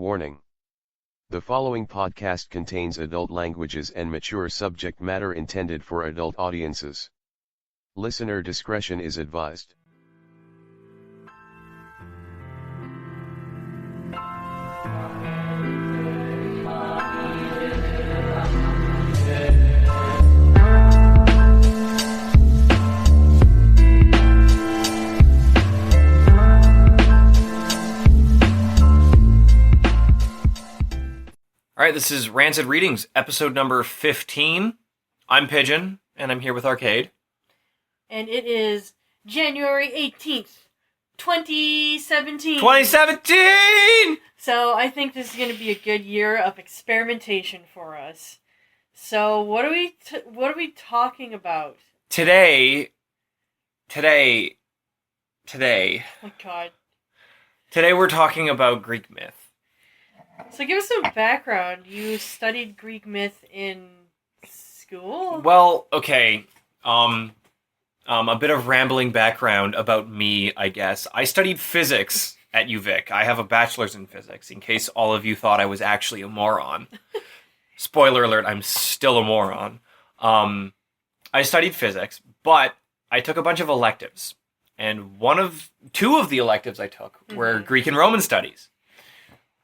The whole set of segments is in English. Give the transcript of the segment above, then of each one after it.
Warning. The following podcast contains adult languages and mature subject matter intended for adult audiences. Listener discretion is advised. All right, this is Rancid Readings, episode number 15. I'm Pigeon, and I'm here with Arcade. And it is January 18th, 2017. 2017! So I think this is going to be a good year of experimentation for us. So what are we talking about? Today. Oh God. Today we're talking about Greek myth. So give us some background. You studied Greek myth in school? Well, okay. A bit of rambling background about me, I guess. I studied physics at UVic. I have a bachelor's in physics, in case all of you thought I was actually a moron. Spoiler alert, I'm still a moron. I studied physics, but I took a bunch of electives. And two of the electives I took were Greek and Roman studies,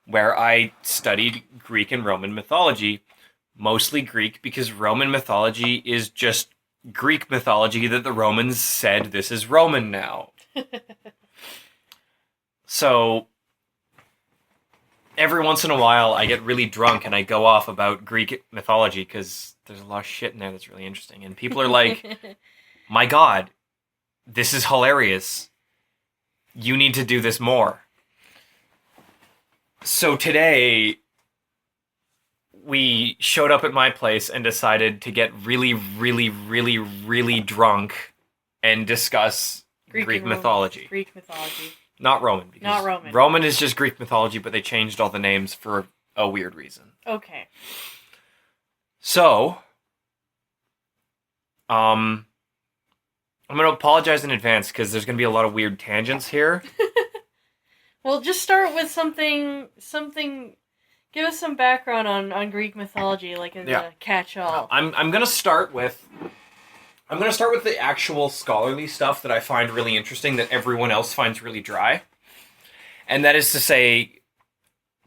where I studied Greek and Roman mythology, mostly Greek, because Roman mythology is just Greek mythology that the Romans said, this is Roman now. So, every once in a while, I get really drunk and I go off about Greek mythology, because there's a lot of shit in there that's really interesting. And people are like, my God, this is hilarious. You need to do this more. So today, we showed up at my place and decided to get really, really, really, really drunk and discuss Greek mythology. Greek mythology. Not Roman. Not Roman. Roman is just Greek mythology, but they changed all the names for a weird reason. Okay. So, I'm going to apologize in advance because there's going to be a lot of weird tangents here. Well, just start with something. Give us some background on Greek mythology, like a catch-all. I'm gonna start with the actual scholarly stuff that I find really interesting that everyone else finds really dry, and that is to say,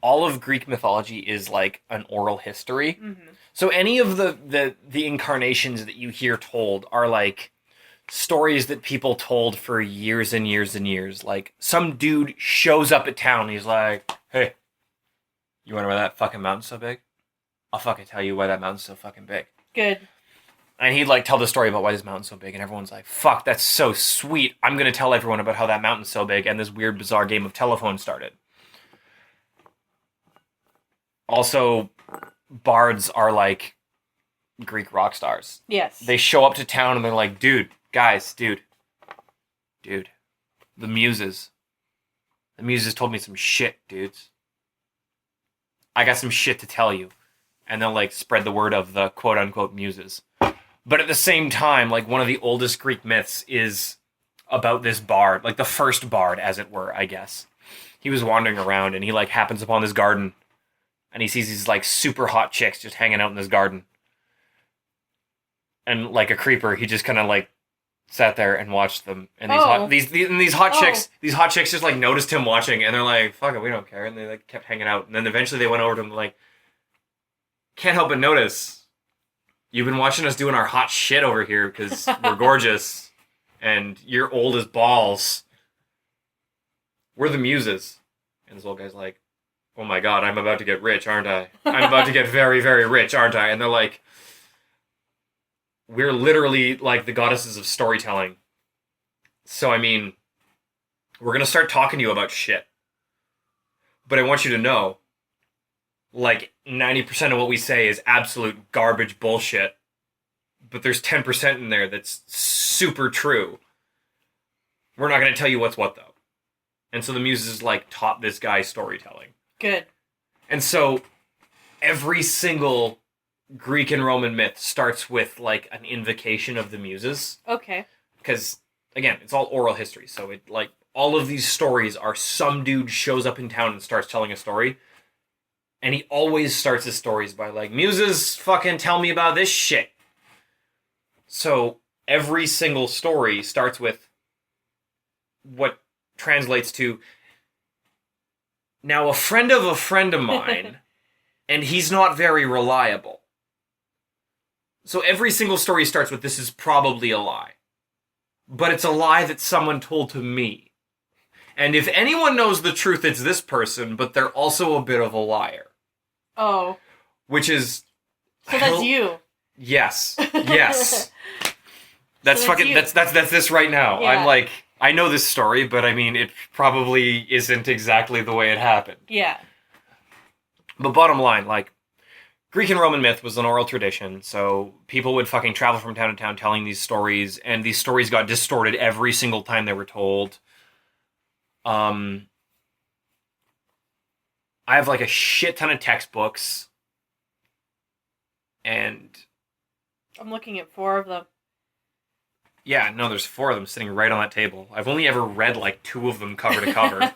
all of Greek mythology is like an oral history. Mm-hmm. So any of the incarnations that you hear told are like stories that people told for years and years and years. Like, some dude shows up at town and he's like, hey, you wonder why that fucking mountain's so big? I'll fucking tell you why that mountain's so fucking big. Good. And he'd like tell the story about why this mountain's so big, and everyone's like, fuck, that's so sweet. I'm gonna tell everyone about how that mountain's so big, and this weird, bizarre game of telephone started. Also, bards are like Greek rock stars. Yes. They show up to town and they're like, dude, the muses told me some shit, dudes. I got some shit to tell you. And they'll like spread the word of the quote unquote muses. But at the same time, like, one of the oldest Greek myths is about this bard, like the first bard, as it were, I guess. He was wandering around and he like happens upon this garden and he sees these like super hot chicks just hanging out in this garden. And like a creeper, he just kind of like sat there and watched them, and these hot chicks just like noticed him watching, and they're like, "Fuck it, we don't care," and they like kept hanging out. And then eventually they went over to him like, "Can't help but notice, you've been watching us doing our hot shit over here because we're gorgeous, and you're old as balls. We're the muses." And this old guy's like, "Oh my God, I'm about to get rich, aren't I? I'm about to get very, very rich, aren't I?" And they're like, we're literally like the goddesses of storytelling. So, I mean, we're going to start talking to you about shit. But I want you to know, like, 90% of what we say is absolute garbage bullshit. But there's 10% in there that's super true. We're not going to tell you what's what, though. And so the muses, like, taught this guy storytelling. Good. And so every single Greek and Roman myth starts with, like, an invocation of the muses. Okay. Because, again, it's all oral history, so it, like, all of these stories are some dude shows up in town and starts telling a story, And he always starts his stories by like, muses fucking tell me about this shit. So every single story starts with what translates to, now a friend of mine, and he's not very reliable. So every single story starts with, this is probably a lie. But it's a lie that someone told to me. And if anyone knows the truth, it's this person, but they're also a bit of a liar. Oh. Which is... So that's you. Yes. Yes. That's So fucking... That's this right now. Yeah. I'm like... I know this story, but I mean, it probably isn't exactly the way it happened. Yeah. But bottom line, like, Greek and Roman myth was an oral tradition, so people would fucking travel from town to town telling these stories, and these stories got distorted every single time they were told. I have like a shit ton of textbooks, and... I'm looking at 4 of them. Yeah, no, there's 4 of them sitting right on that table. I've only ever read like 2 of them cover to cover.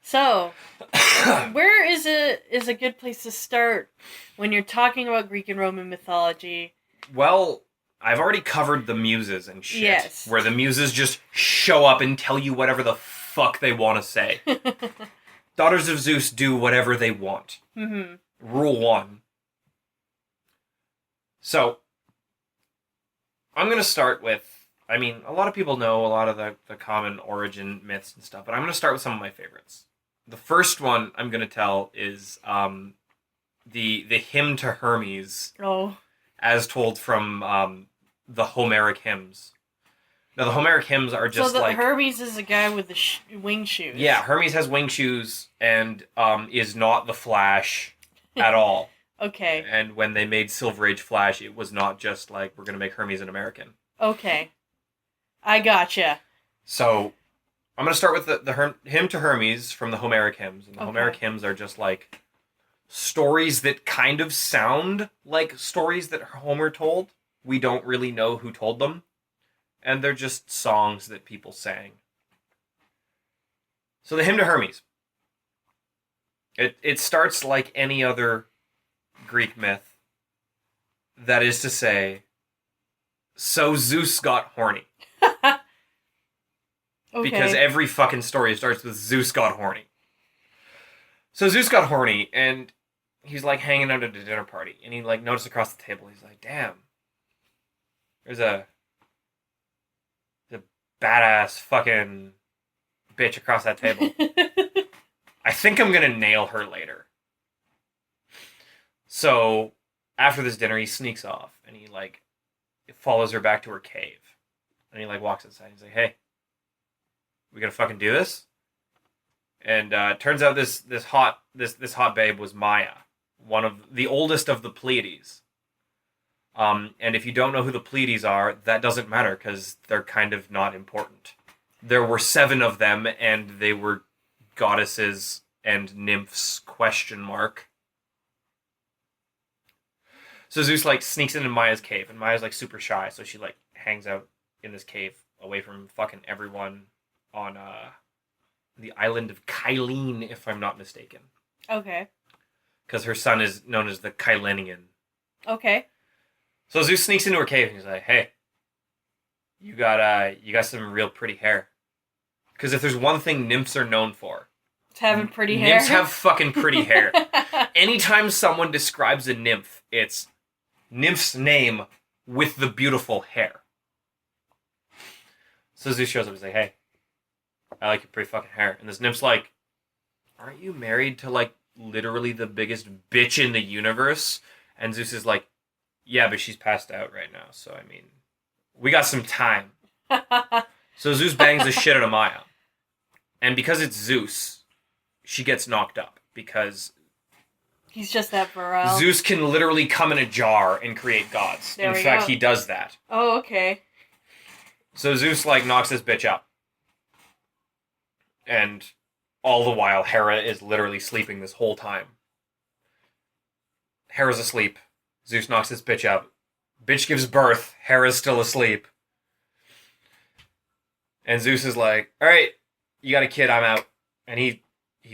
So, where is a good place to start when you're talking about Greek and Roman mythology? Well, I've already covered the muses and shit. Yes. Where the muses just show up and tell you whatever the fuck they want to say. Daughters of Zeus do whatever they want. Mm-hmm. Rule 1. So, I'm going to start with, I mean, a lot of people know a lot of the common origin myths and stuff, but I'm going to start with some of my favorites. The first one I'm going to tell is the hymn to Hermes, as told from the Homeric hymns. Now, the Homeric hymns are just like... Hermes is a guy with the wing shoes. Yeah, Hermes has wing shoes and is not the Flash at all. Okay. And when they made Silver Age Flash, it was not just like, we're going to make Hermes an American. Okay. I gotcha. So, I'm going to start with the hymn to Hermes from the Homeric hymns. And the Homeric hymns are just like stories that kind of sound like stories that Homer told. We don't really know who told them. And they're just songs that people sang. So the hymn to Hermes. It starts like any other Greek myth. That is to say, so Zeus got horny. Okay. Because every fucking story starts with Zeus got horny. So Zeus got horny, and he's like hanging out at a dinner party, and he like noticed across the table, he's like, damn, there's a badass fucking bitch across that table. I think I'm gonna nail her later. So after this dinner, he sneaks off, and he like follows her back to her cave, and he like walks inside. He's like, hey, we gonna fucking do this? And turns out this hot babe was Maya, one of the oldest of the Pleiades. And if you don't know who the Pleiades are, that doesn't matter because they're kind of not important. There were 7 of them, and they were goddesses and nymphs ? So Zeus like sneaks into Maya's cave, and Maya's like super shy, so she like hangs out in this cave away from fucking everyone on the island of Kylene, if I'm not mistaken. Okay. Because her son is known as the Kylenian. Okay. So Zeus sneaks into her cave and he's like, hey, you got some real pretty hair. Because if there's one thing nymphs are known for, It's having pretty hair. Nymphs have fucking pretty hair. Anytime someone describes a nymph, it's nymph's name with the beautiful hair. So Zeus shows up and he's like, hey, I like your pretty fucking hair. And this nymph's like, aren't you married to like literally the biggest bitch in the universe? And Zeus is like, yeah, but she's passed out right now. So, I mean, we got some time. So Zeus bangs the shit out of Maya. And because it's Zeus, she gets knocked up. Because he's just that virile. Zeus can literally come in a jar and create gods. In fact, he does that. Oh, okay. So Zeus, like, knocks this bitch up. And all the while, Hera is literally sleeping this whole time. Hera's asleep. Zeus knocks this bitch up. Bitch gives birth. Hera's still asleep. And Zeus is like, alright, you got a kid, I'm out. And he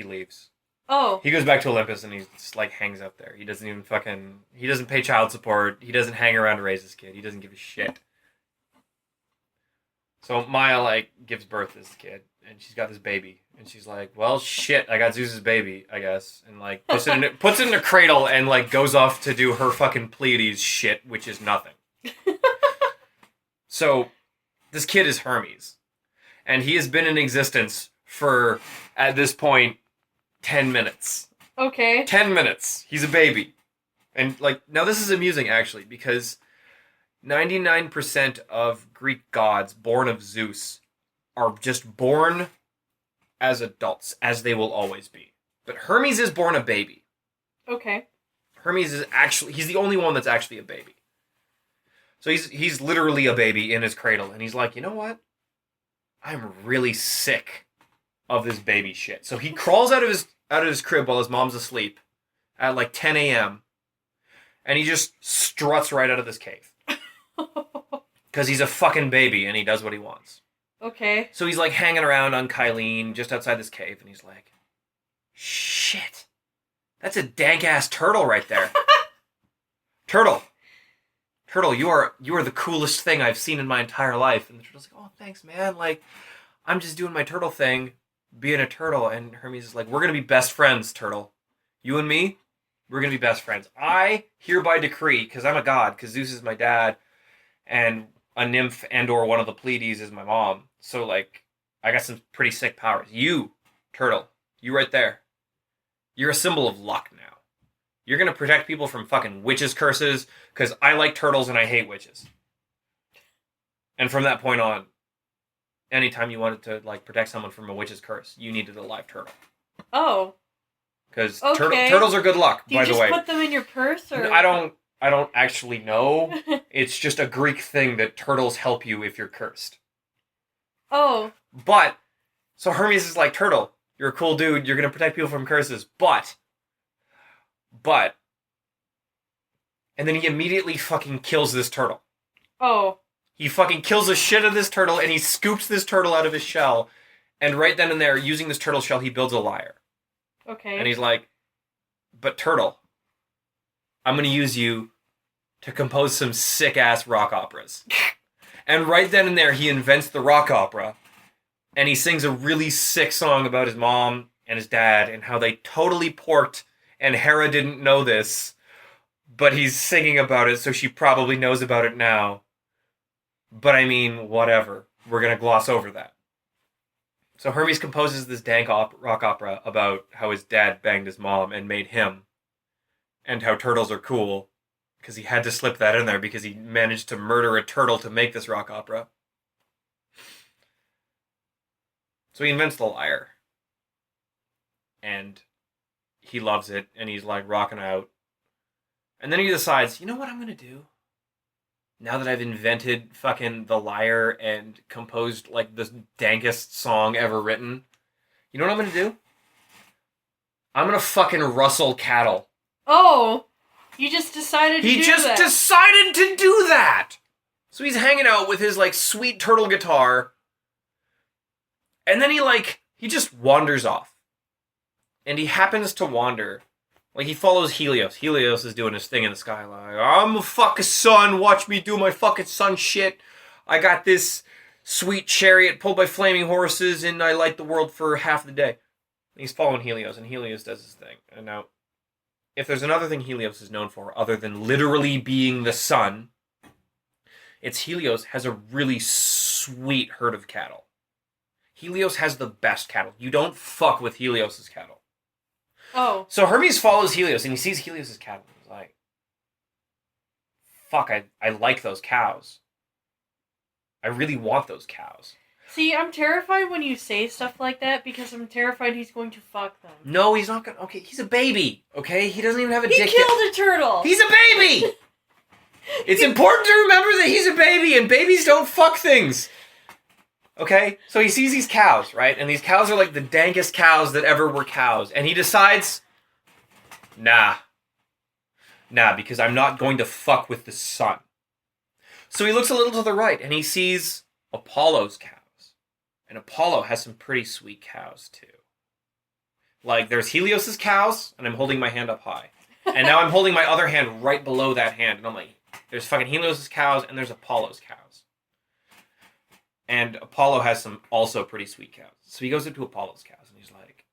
leaves. Oh. He goes back to Olympus and he just, like, hangs out there. He doesn't pay child support. He doesn't hang around to raise his kid. He doesn't give a shit. So Maya, like, gives birth to this kid, and she's got this baby. And she's like, well, shit, I got Zeus's baby, I guess. And, like, puts it in a cradle and, like, goes off to do her fucking Pleiades shit, which is nothing. So, this kid is Hermes. And he has been in existence for, at this point, 10 minutes. Okay. 10 minutes. He's a baby. And, like, now this is amusing, actually, because 99% of Greek gods born of Zeus are just born as adults, as they will always be. But Hermes is born a baby. Okay. Hermes is actually, he's the only one that's actually a baby. So he's literally a baby in his cradle, and he's like, you know what? I'm really sick of this baby shit. So he crawls out of his crib while his mom's asleep at like 10 a.m. and he just struts right out of this cave. Because he's a fucking baby and he does what he wants. Okay. So he's like hanging around on Kylene just outside this cave, and he's like, shit, that's a dank ass turtle right there. Turtle, you are the coolest thing I've seen in my entire life. And the turtle's like, oh, thanks, man. Like, I'm just doing my turtle thing, being a turtle. And Hermes is like, we're going to be best friends, turtle. You and me, we're going to be best friends. I hereby decree, because I'm a god, because Zeus is my dad, and a nymph and or one of the Pleiades is my mom. So, like, I got some pretty sick powers. You, turtle, you right there, you're a symbol of luck now. You're going to protect people from fucking witches' curses, because I like turtles and I hate witches. And from that point on, anytime you wanted to, like, protect someone from a witch's curse, you needed a live turtle. Oh. Because Okay. turtles are good luck, Do you by the way. just put them in your purse, or? I don't actually know. It's just a Greek thing that turtles help you if you're cursed. Oh. But, so Hermes is like, turtle, you're a cool dude, you're going to protect people from curses, but, and then he immediately fucking kills this turtle. Oh. He fucking kills the shit out of this turtle, and he scoops this turtle out of his shell, and right then and there, using this turtle shell, he builds a lyre. Okay. And he's like, but turtle, I'm going to use you to compose some sick-ass rock operas. And right then and there, he invents the rock opera, and he sings a really sick song about his mom and his dad, and how they totally porked, and Hera didn't know this, but he's singing about it, so she probably knows about it now. But I mean, whatever. We're going to gloss over that. So Hermes composes this dank rock opera about how his dad banged his mom and made him, and how turtles are cool, because he had to slip that in there because he managed to murder a turtle to make this rock opera. So he invents the lyre. And he loves it, and he's like rocking out. And then he decides, you know what I'm going to do? Now that I've invented fucking the lyre and composed like the dankest song ever written, you know what I'm going to do? I'm going to fucking rustle cattle. Oh. You just decided to do that. He just decided to do that! So he's hanging out with his, like, sweet turtle guitar. And then he just wanders off. And he happens to wander. Like, he follows Helios. Helios is doing his thing in the sky. Like, I'm a fucking sun. Watch me do my fucking sun shit. I got this sweet chariot pulled by flaming horses, and I light the world for half the day. And he's following Helios, and Helios does his thing. And now, if there's another thing Helios is known for, other than literally being the sun, it's Helios has a really sweet herd of cattle. Helios has the best cattle. You don't fuck with Helios's cattle. Oh. So Hermes follows Helios, and he sees Helios's cattle. He's like, fuck, I like those cows. I really want those cows. See, I'm terrified when you say stuff like that, because I'm terrified he's going to fuck them. No, he's not gonna. Okay, he's a baby. Okay, he doesn't even have a dick. He killed a turtle. He's a baby. It's important to remember that he's a baby, and babies don't fuck things. Okay, so he sees these cows, right? And these cows are like the dankest cows that ever were cows, and he decides, nah, because I'm not going to fuck with the sun. So he looks a little to the right, and he sees Apollo's cows. And Apollo has some pretty sweet cows, too. Like, there's Helios's cows, and I'm holding my hand up high. And now I'm holding my other hand right below that hand, and I'm like, there's fucking Helios's cows, and there's Apollo's cows. And Apollo has some also pretty sweet cows. So he goes up to Apollo's cows, and he's like,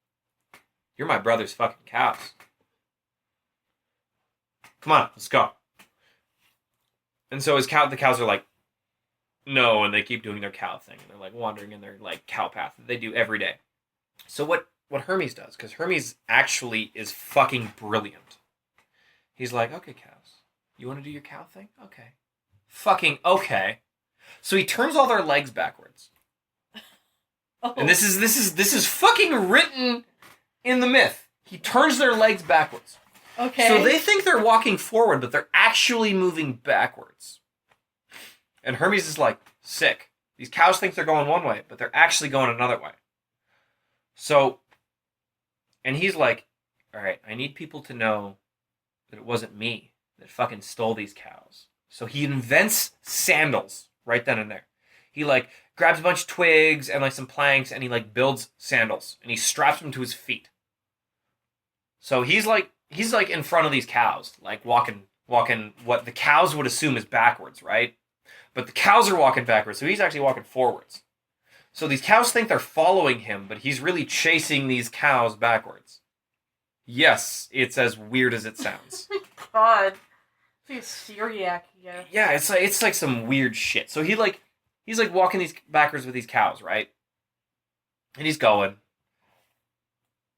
you're my brother's fucking cows. Come on, let's go. And so the cows are like, no, and they keep doing their cow thing. And they're like wandering in their like cow path that they do every day. So what Hermes does, because Hermes actually is fucking brilliant. He's like, okay, cows, you want to do your cow thing? Okay. Fucking okay. So he turns all their legs backwards. Oh. And this is fucking written in the myth. He turns their legs backwards. Okay. So they think they're walking forward, but they're actually moving backwards. And Hermes is like, sick. These cows think they're going one way, but they're actually going another way. So, and he's like, all right, I need people to know that it wasn't me that fucking stole these cows. So he invents sandals right then and there. He like grabs a bunch of twigs and like some planks and he like builds sandals and he straps them to his feet. So he's like in front of these cows, like walking what the cows would assume is backwards, right? But the cows are walking backwards, so he's actually walking forwards. So these cows think they're following him, but he's really chasing these cows backwards. Yes, it's as weird as it sounds. God. It's like a Syriac, yeah. Yeah, it's like some weird shit. So he's like walking these backwards with these cows, right? And he's going.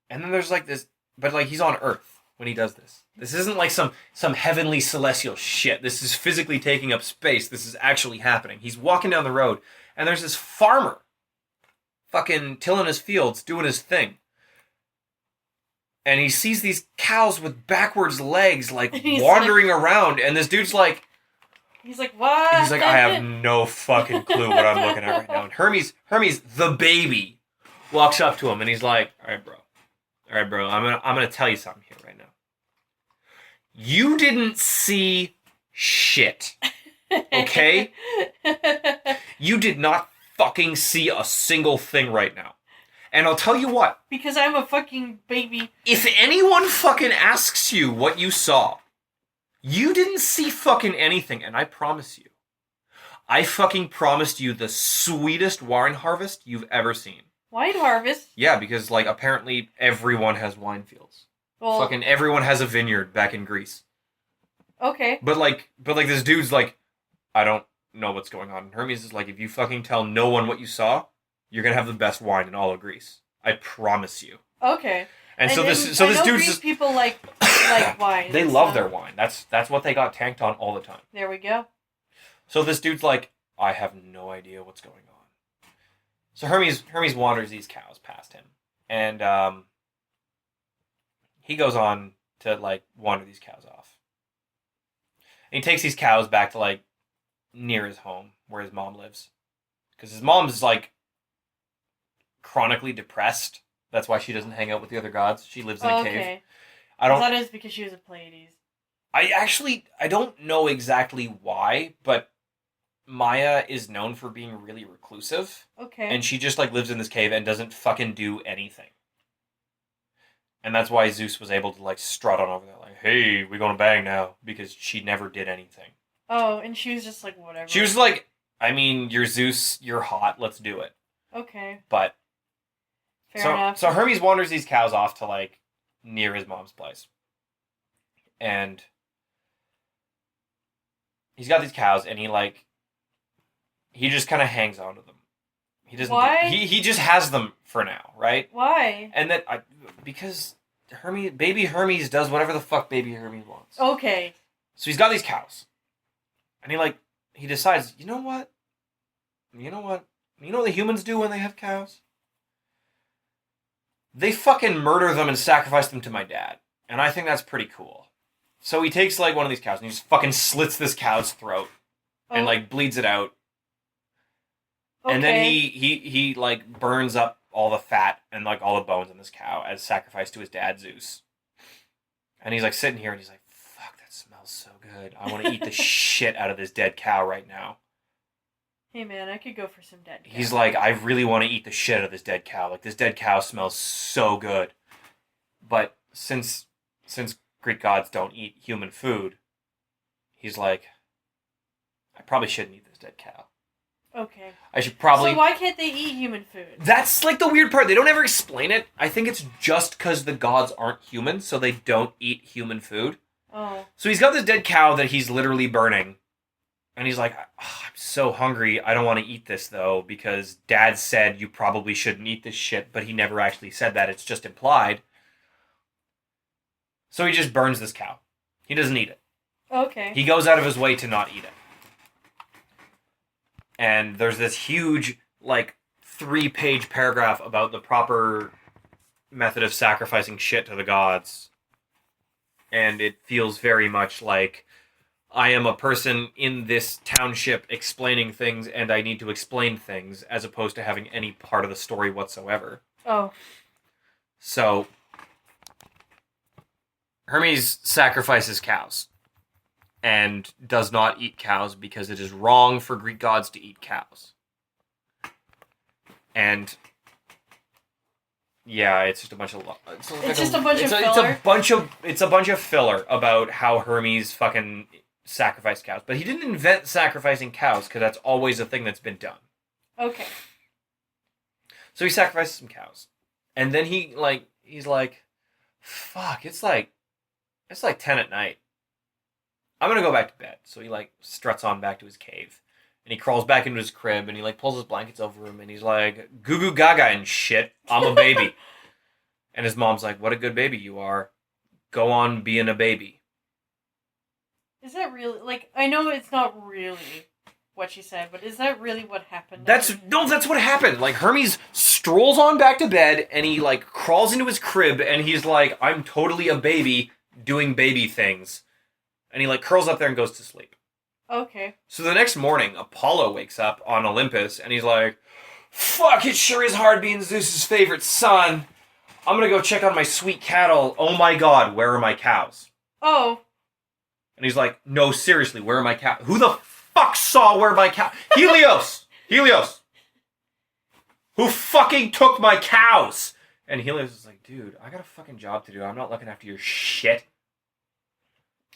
And then there's like this, but like he's on Earth when he does this. This isn't like some heavenly celestial shit. This is physically taking up space. This is actually happening. He's walking down the road, and there's this farmer fucking tilling his fields, doing his thing. And he sees these cows with backwards legs, like, wandering around, and this dude's like... He's like, what? He's like, I have no fucking clue what I'm looking at right now. And Hermes, the baby, walks up to him, and he's like, all right, bro, I'm gonna tell you something here right now. You didn't see shit, okay? You did not fucking see a single thing right now. And I'll tell you what. Because I'm a fucking baby. If anyone fucking asks you what you saw, you didn't see fucking anything, and I promise you. I fucking promised you the sweetest wine harvest you've ever seen. Wine harvest? Yeah, because, like, apparently everyone has wine fields. Well, fucking everyone has a vineyard back in Greece. Okay. But this dude's like, I don't know what's going on. And Hermes is like, if you fucking tell no one what you saw, you're gonna have the best wine in all of Greece. I promise you. Okay. And so this dude's Greek just people like wine. They love their wine. That's what they got tanked on all the time. There we go. So this dude's like, I have no idea what's going on. So Hermes wanders these cows past him, and he goes on to like wander these cows off. And he takes these cows back to like near his home where his mom lives, because his mom's like chronically depressed. That's why she doesn't hang out with the other gods. She lives in a cave. I thought it was because she was a Pleiades. I don't know exactly why, but Maya is known for being really reclusive. Okay. And she just like lives in this cave and doesn't fucking do anything. And that's why Zeus was able to like strut on over there like, hey, we're going to bang now, because she never did anything. Oh, and she was just like, whatever. She was like, I mean, you're Zeus, you're hot, let's do it. Okay. But Fair enough. So Hermes wanders these cows off to like near his mom's place. And he's got these cows and he just kind of hangs on to them. He doesn't. Why? He just has them for now, right? Why? And because baby Hermes does whatever the fuck baby Hermes wants. Okay. So he's got these cows, and he decides, you know what the humans do when they have cows? They fucking murder them and sacrifice them to my dad, and I think that's pretty cool. So he takes like one of these cows and he just fucking slits this cow's throat and like bleeds it out. Okay. And then he like burns up all the fat and like all the bones in this cow as sacrifice to his dad Zeus. And he's like sitting here and he's like, fuck, that smells so good. I want to eat the shit out of this dead cow right now. Hey man, I could go for some dead cow. He's like, I really want to eat the shit out of this dead cow. Like, this dead cow smells so good. But since Greek gods don't eat human food, he's like, I probably shouldn't eat this dead cow. Okay. I should probably... So why can't they eat human food? That's like the weird part. They don't ever explain it. I think it's just because the gods aren't human, so they don't eat human food. Oh. So he's got this dead cow that he's literally burning. And he's like, oh, I'm so hungry. I don't want to eat this, though, because Dad said you probably shouldn't eat this shit, but he never actually said that. It's just implied. So he just burns this cow. He doesn't eat it. Okay. He goes out of his way to not eat it. And there's this huge, 3-page paragraph about the proper method of sacrificing shit to the gods. And it feels very much like I am a person in this township explaining things, and I need to explain things, as opposed to having any part of the story whatsoever. Oh. So, Hermes sacrifices cows. And does not eat cows because it is wrong for Greek gods to eat cows. And yeah, it's just a bunch of It's a bunch of filler about how Hermes fucking sacrificed cows. But he didn't invent sacrificing cows because that's always a thing that's been done. Okay. So he sacrifices some cows. And then he's like, fuck, it's like 10 at night. I'm gonna go back to bed. So he struts on back to his cave. And he crawls back into his crib and he pulls his blankets over him and he's like, goo goo gaga and shit, I'm a baby. And his mom's like, what a good baby you are. Go on being a baby. Is that really, I know it's not really what she said, but is that really what happened? That's what happened. Hermes strolls on back to bed and he crawls into his crib and he's like, I'm totally a baby doing baby things. And he curls up there and goes to sleep. Okay. So the next morning, Apollo wakes up on Olympus and he's like, fuck, it sure is hard being Zeus's favorite son. I'm gonna go check on my sweet cattle. Oh my god, where are my cows? Oh. And he's like, no, seriously, where are my cows? Who the fuck saw where my cows? Helios! Who fucking took my cows? And Helios is like, dude, I got a fucking job to do. I'm not looking after your shit.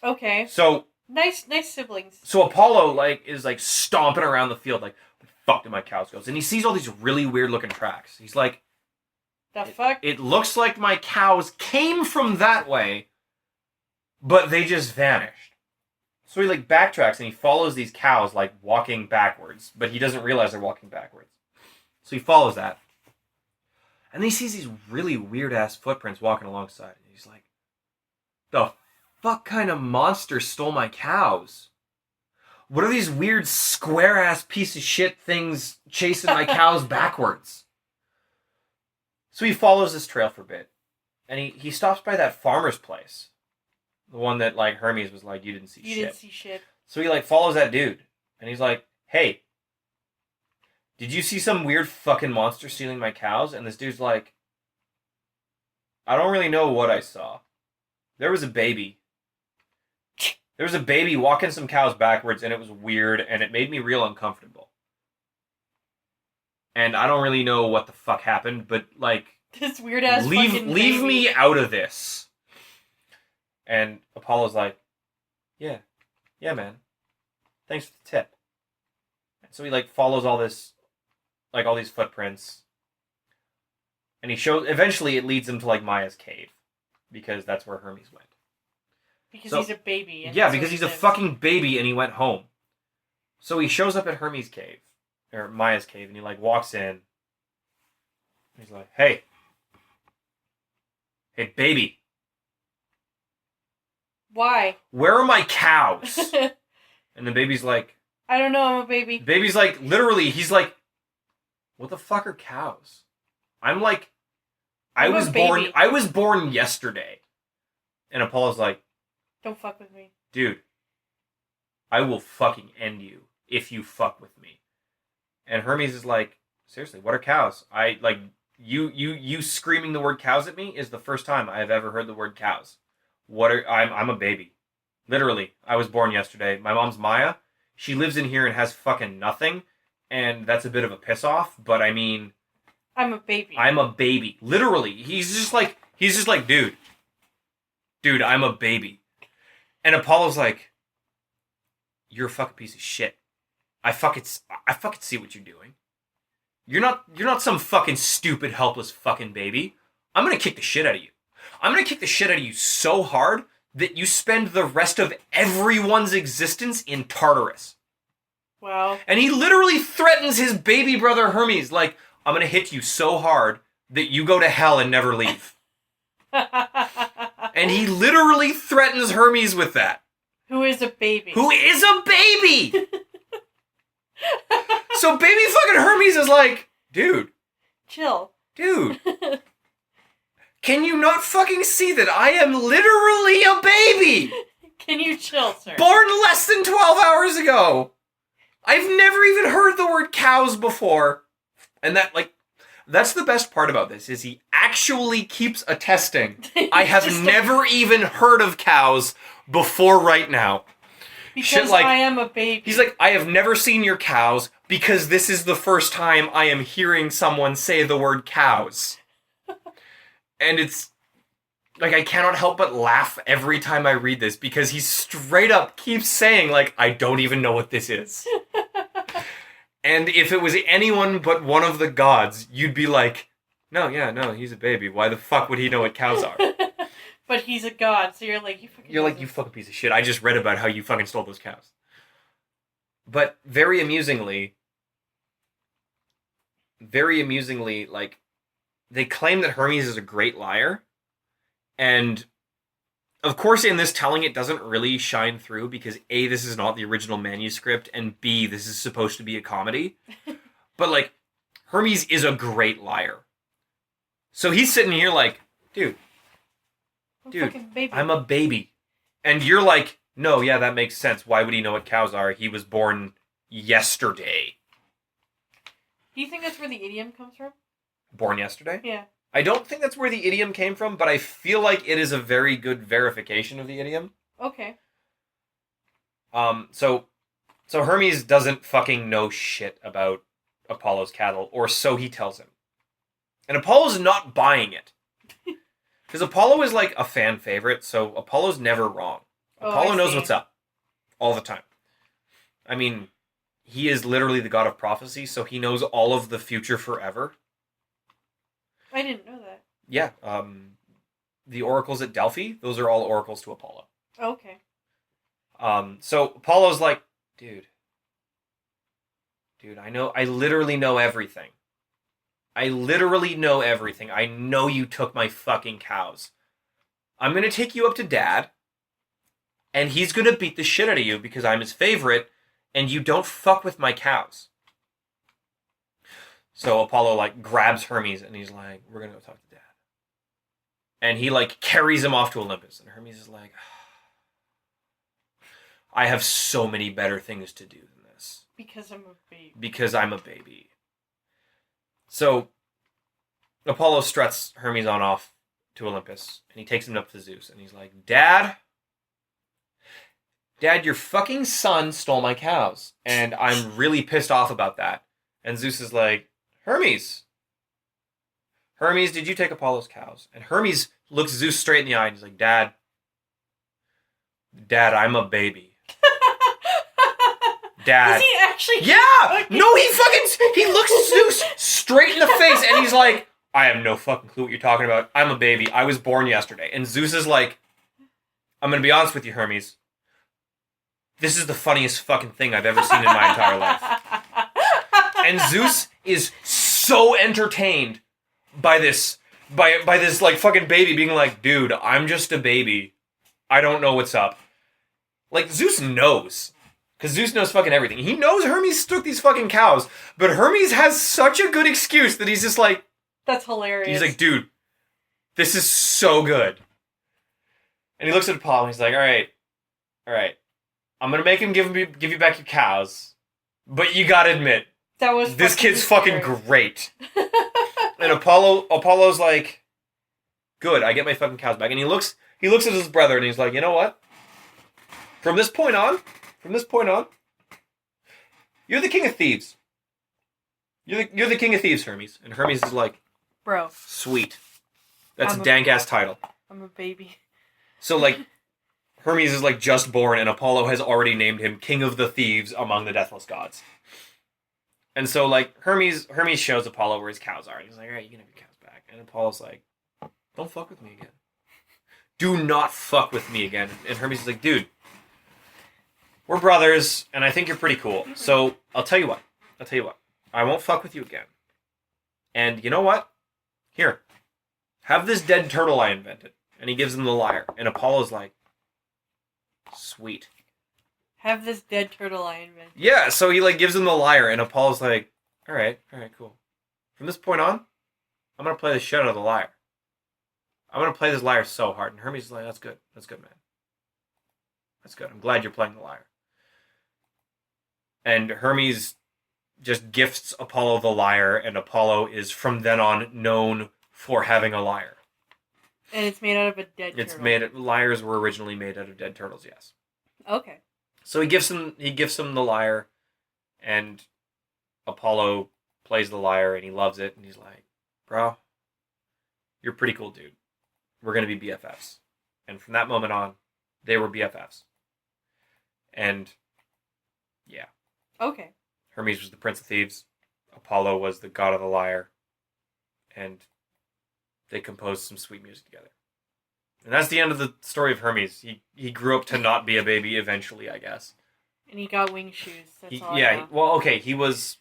Okay. So nice siblings. So Apollo is stomping around the field where the fuck did my cows go? And he sees all these really weird looking tracks. He's like, the fuck? It looks like my cows came from that way, but they just vanished. So he backtracks and he follows these cows walking backwards, but he doesn't realize they're walking backwards. So he follows that. And then he sees these really weird ass footprints walking alongside. And he's like, the fuck kind of monster stole my cows? What are these weird square-ass piece of shit things chasing my cows backwards? So he follows this trail for a bit. And he stops by that farmer's place. The one that, Hermes was like, you didn't see shit. You didn't see shit. So he, follows that dude. And he's like, hey, did you see some weird fucking monster stealing my cows? And this dude's like, I don't really know what I saw. There was a baby. There was a baby walking some cows backwards, and it was weird, and it made me real uncomfortable. And I don't really know what the fuck happened, but, this weird-ass leave me out of this. And Apollo's like, yeah, man. Thanks for the tip. And so he, follows all this, all these footprints. And eventually it leads him to, Maya's cave. Because that's where Hermes went. Because he's a baby. Yeah, because he's a fucking baby and he went home. So he shows up at Hermes' cave. Or Maya's cave. And he, walks in. He's like, hey. Hey, baby. Why? Where are my cows? And the baby's like... I don't know, I'm a baby. The baby's literally, he's like, what the fuck are cows? I'm like... I was born yesterday. And Apollo's like, don't fuck with me. Dude, I will fucking end you if you fuck with me. And Hermes is like, seriously, what are cows? You screaming the word cows at me is the first time I've ever heard the word cows. I'm a baby. Literally, I was born yesterday. My mom's Maya. She lives in here and has fucking nothing. And that's a bit of a piss off, but I mean... I'm a baby. I'm a baby. Literally. He's just like, dude, Dude, I'm a baby. And Apollo's like, you're a fucking piece of shit. I fucking see what you're doing. You're not some fucking stupid, helpless fucking baby. I'm gonna kick the shit out of you. I'm gonna kick the shit out of you so hard that you spend the rest of everyone's existence in Tartarus. Wow. And he literally threatens his baby brother Hermes, like, I'm gonna hit you so hard that you go to hell and never leave. And he literally threatens Hermes with that. Who is a baby? Who is a baby! So baby fucking Hermes is like, dude. Chill. Dude. Can you not fucking see that I am literally a baby? Can you chill, sir? Born less than 12 hours ago. I've never even heard the word cows before. And that's the best part about this, is he actually keeps attesting. I have never even heard of cows before right now. Because I am a baby. He's like, I have never seen your cows because this is the first time I am hearing someone say the word cows. And it's like, I cannot help but laugh every time I read this because he straight up keeps saying, like, I don't even know what this is. And if it was anyone but one of the gods, you'd be like, no, he's a baby. Why the fuck would he know what cows are? But he's a god, so you're like, you fucking piece of shit. I just read about how you fucking stole those cows. But very amusingly, like, they claim that Hermes is a great liar. And, of course, in this telling, it doesn't really shine through because, A, this is not the original manuscript, and B, this is supposed to be a comedy. But, like, Hermes is a great liar. So he's sitting here like, dude, I'm a baby. And you're like, no, yeah, that makes sense. Why would he know what cows are? He was born yesterday. Do you think that's where the idiom comes from? Born yesterday? Yeah. I don't think that's where the idiom came from, but I feel like it is a very good verification of the idiom. Okay. So Hermes doesn't fucking know shit about Apollo's cattle, or so he tells him. And Apollo's not buying it. Because Apollo is like a fan favorite, so Apollo's never wrong. Apollo knows what's up. All the time. I mean, he is literally the god of prophecy, so he knows all of the future forever. I didn't know that. Yeah. The oracles at Delphi, those are all oracles to Apollo. Okay. So Apollo's like, dude, I literally know everything. I know you took my fucking cows. I'm going to take you up to Dad, and he's going to beat the shit out of you because I'm his favorite, and you don't fuck with my cows. So Apollo, like, grabs Hermes, and he's like, we're going to go talk to Dad. And he, like, carries him off to Olympus, and Hermes is like, I have so many better things to do than this. Because I'm a baby. So, Apollo struts Hermes on off to Olympus, and he takes him up to Zeus, and he's like, Dad, your fucking son stole my cows, and I'm really pissed off about that. And Zeus is like, Hermes, did you take Apollo's cows? And Hermes looks Zeus straight in the eye, and he's like, Dad, I'm a baby. Dad. Does he actually? Yeah! No, he looks Zeus straight in the face, and he's like, I have no fucking clue what you're talking about. I'm a baby. I was born yesterday. And Zeus is like, I'm going to be honest with you, Hermes. This is the funniest fucking thing I've ever seen in my entire life. And Zeus is so entertained by this, by this, like, fucking baby being like, dude, I'm just a baby. I don't know what's up. Like, Zeus knows. Because Zeus knows fucking everything. He knows Hermes took these fucking cows, but Hermes has such a good excuse that he's just like... That's hilarious. He's like, dude, this is so good. And he looks at Apollo and he's like, all right. I'm going to make him give you back your cows, but you got to admit, this kid's fucking great. And Apollo's like, good, I get my fucking cows back. And he looks at his brother and he's like, you know what? From this point on, you're the king of thieves. You're the king of thieves, Hermes. And Hermes is like, bro, sweet. That's a dank-ass title. I'm a baby. So, like, Hermes is, like, just born, and Apollo has already named him King of the Thieves among the Deathless Gods. And so, like, Hermes shows Apollo where his cows are. And he's like, all right, you can have your cows back. And Apollo's like, don't fuck with me again. Do not fuck with me again. And Hermes is like, dude, we're brothers, and I think you're pretty cool. So, I'll tell you what. I won't fuck with you again. And you know what? Here. Have this dead turtle I invented. And he gives him the lyre. And Apollo's like, sweet. Have this dead turtle I invented. Yeah, so he like gives him the lyre, and Apollo's like, all right, cool. From this point on, I'm going to play the shit out of the lyre. I'm going to play this lyre so hard. And Hermes is like, that's good, man. That's good. I'm glad you're playing the lyre. And Hermes just gifts Apollo the lyre, and Apollo is from then on known for having a lyre. And it's made out of a dead turtle. Lyres were originally made out of dead turtles, yes. Okay. So he gives him the lyre, and Apollo plays the lyre, and he loves it, and he's like, bro, you're a pretty cool dude. We're going to be BFFs. And from that moment on, they were BFFs. And, yeah. Okay. Hermes was the Prince of Thieves. Apollo was the god of the lyre. And they composed some sweet music together. And that's the end of the story of Hermes. He grew up to not be a baby eventually, I guess. And he got wing shoes. That's all I know. Well, okay, he was...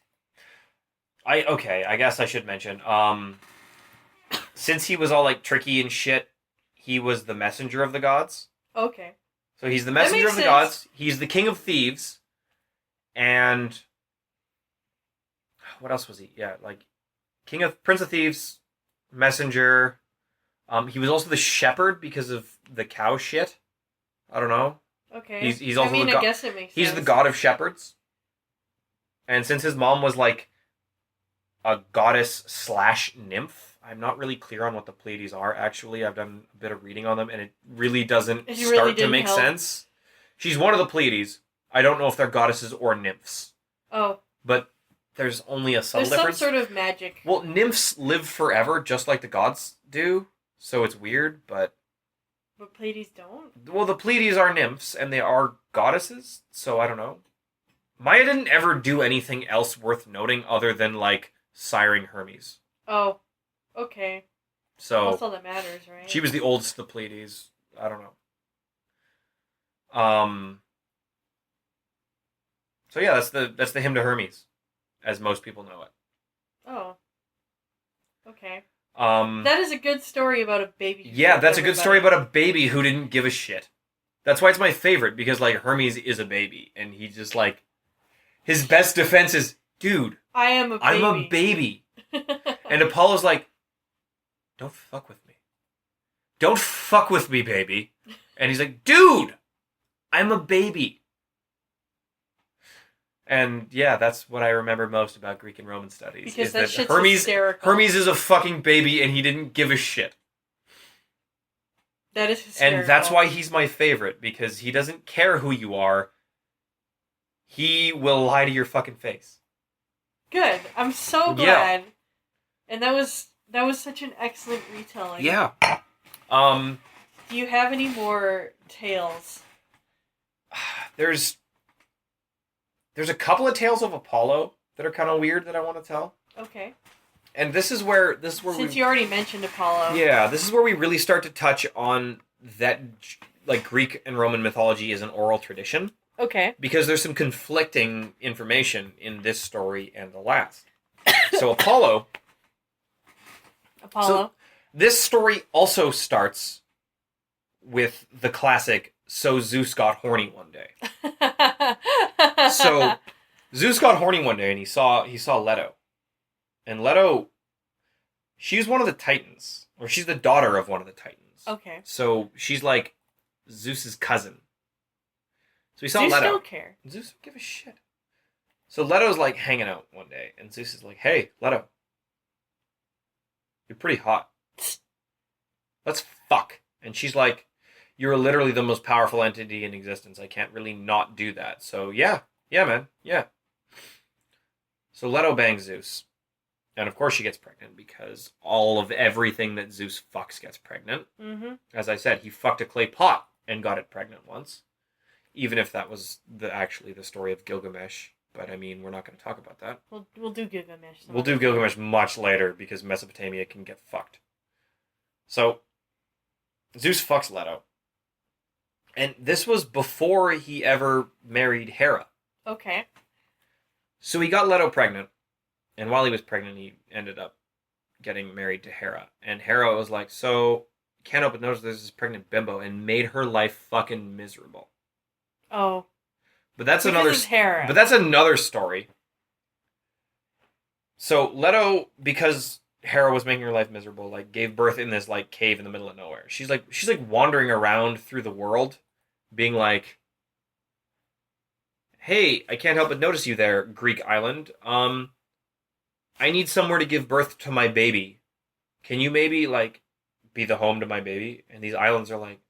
I guess I should mention. Since he was all, like, tricky and shit, he was the messenger of the gods. Okay. So he's the messenger of the gods. He's the king of thieves. And... what else was he? Yeah, like... Prince of Thieves, messenger... he was also the shepherd because of the cow shit. I don't know. Okay. He's also I guess it makes sense. He's the god of shepherds. And since his mom was like a goddess / nymph, I'm not really clear on what the Pleiades are, actually. I've done a bit of reading on them, and it really doesn't start to make sense. She's one of the Pleiades. I don't know if they're goddesses or nymphs. Oh. But there's only a subtle difference. There's some sort of magic. Well, nymphs live forever, just like the gods do. So it's weird, but... But Pleiades don't? Well, the Pleiades are nymphs, and they are goddesses, so I don't know. Maya didn't ever do anything else worth noting other than, like, siring Hermes. Oh, okay. So... that's all that matters, right? She was the oldest of the Pleiades. I don't know. So yeah, that's the hymn to Hermes, as most people know it. Oh. Okay. That is a good story about a baby. Yeah, that's a good story about a baby who didn't give a shit. That's why it's my favorite, because, like, Hermes is a baby, and he just, like... His best defense is, dude, I'm a baby. And Apollo's like, don't fuck with me. Don't fuck with me, baby. And he's like, dude, I'm a baby. And yeah, that's what I remember most about Greek and Roman studies. Because that shit's hysterical. Hermes is a fucking baby and he didn't give a shit. That is hysterical. And that's why he's my favorite, because he doesn't care who you are. He will lie to your fucking face. Good. I'm so glad. Yeah. And that was such an excellent retelling. Yeah. Do you have any more tales? There's a couple of tales of Apollo that are kind of weird that I want to tell. Okay. And this is where since you already mentioned Apollo. Yeah, this is where we really start to touch on that, like, Greek and Roman mythology is an oral tradition. Okay. Because there's some conflicting information in this story and the last. So Apollo. So this story also starts with the classic, so Zeus got horny one day. So Zeus got horny one day and he saw Leto. And Leto, she's one of the Titans. Or she's the daughter of one of the Titans. Okay. So she's like Zeus's cousin. So he saw Zeus Leto. Zeus don't care. Zeus don't give a shit. So Leto's like hanging out one day. And Zeus is like, hey, Leto. You're pretty hot. Let's fuck. And she's like, you're literally the most powerful entity in existence. I can't really not do that. So yeah, man, yeah. So Leto bangs Zeus. And of course she gets pregnant because all of everything that Zeus fucks gets pregnant. Mm-hmm. As I said, he fucked a clay pot and got it pregnant once. Even if that was actually the story of Gilgamesh. But I mean, we're not going to talk about that. We'll do Gilgamesh. We'll do Gilgamesh much later because Mesopotamia can get fucked. So, Zeus fucks Leto. And this was before he ever married Hera. Okay. So he got Leto pregnant. And while he was pregnant, he ended up getting married to Hera. And Hera was like, so, can't help but notice there's this pregnant bimbo, and made her life fucking miserable. Oh. But that's Because Hera. But that's another story. So Leto, because Hera was making her life miserable, like gave birth in this like cave in the middle of nowhere. She's like wandering around through the world, being like, "Hey, I can't help but notice you there, Greek island. I need somewhere to give birth to my baby. Can you maybe like be the home to my baby?" And these islands are like,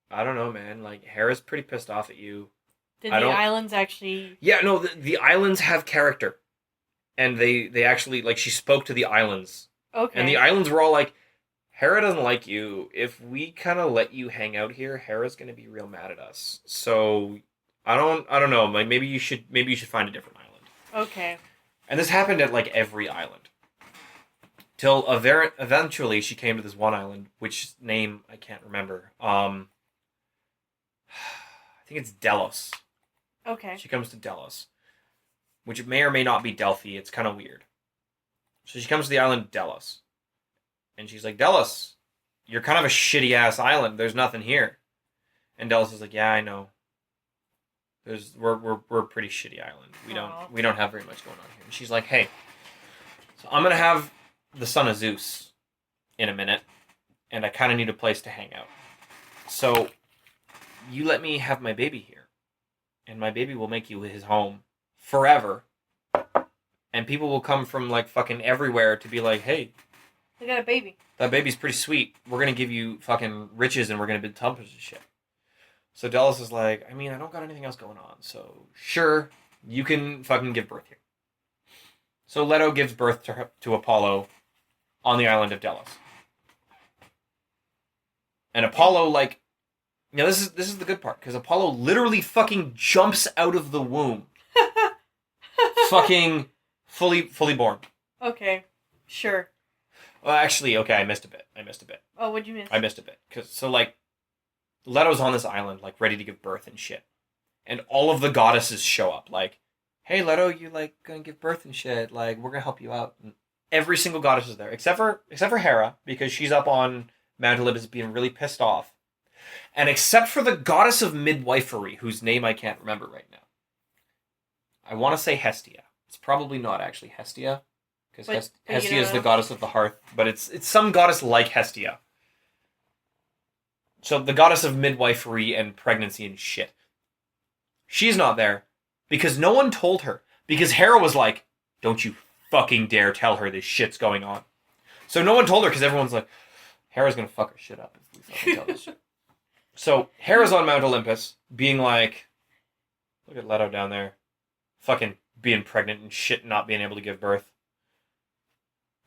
"I don't know, man. Like Hera's pretty pissed off at you." Did the islands actually... Yeah, no, the islands have character. And they actually, like, she spoke to the islands. Okay. And the islands were all like, Hera doesn't like you. If we kind of let you hang out here, Hera's going to be real mad at us. So, I don't know. Like, maybe you should find a different island. Okay. And this happened at, like, every island. Till eventually she came to this one island, which name I can't remember. I think it's Delos. Okay. She comes to Delos, which may or may not be Delphi. It's kind of weird. So she comes to the island of Delos. And she's like, Delos, you're kind of a shitty-ass island. There's nothing here. And Delos is like, yeah, I know. We're a pretty shitty island. We don't have very much going on here. And she's like, hey, so I'm going to have the son of Zeus in a minute. And I kind of need a place to hang out. So you let me have my baby here. And my baby will make you his home forever. And people will come from, like, fucking everywhere to be like, hey, I got a baby. That baby's pretty sweet. We're going to give you fucking riches and we're going to build temples and shit. So Delos is like, I mean, I don't got anything else going on. So, sure, you can fucking give birth here. So Leto gives birth to Apollo on the island of Delos. And Apollo, like, you know, this is the good part, because Apollo literally fucking jumps out of the womb. Fucking fully born. Okay, sure. Well, actually, okay, I missed a bit. Oh, what'd you miss? I missed a bit. So, like, Leto's on this island, like, ready to give birth and shit. And all of the goddesses show up, like, hey, Leto, you, like, gonna give birth and shit. Like, we're gonna help you out. And every single goddess is there, except for Hera, because she's up on Mount Olympus being really pissed off. And except for the goddess of midwifery, whose name I can't remember right now. I want to say Hestia. It's probably not actually Hestia, because Hestia is the goddess of the hearth, but it's some goddess like Hestia. So the goddess of midwifery and pregnancy and shit. She's not there, because no one told her. Because Hera was like, don't you fucking dare tell her this shit's going on. So no one told her, because everyone's like, Hera's gonna fuck her shit up if we fucking tell this shit. So Hera's on Mount Olympus, being like, look at Leto down there, fucking being pregnant and shit, not being able to give birth.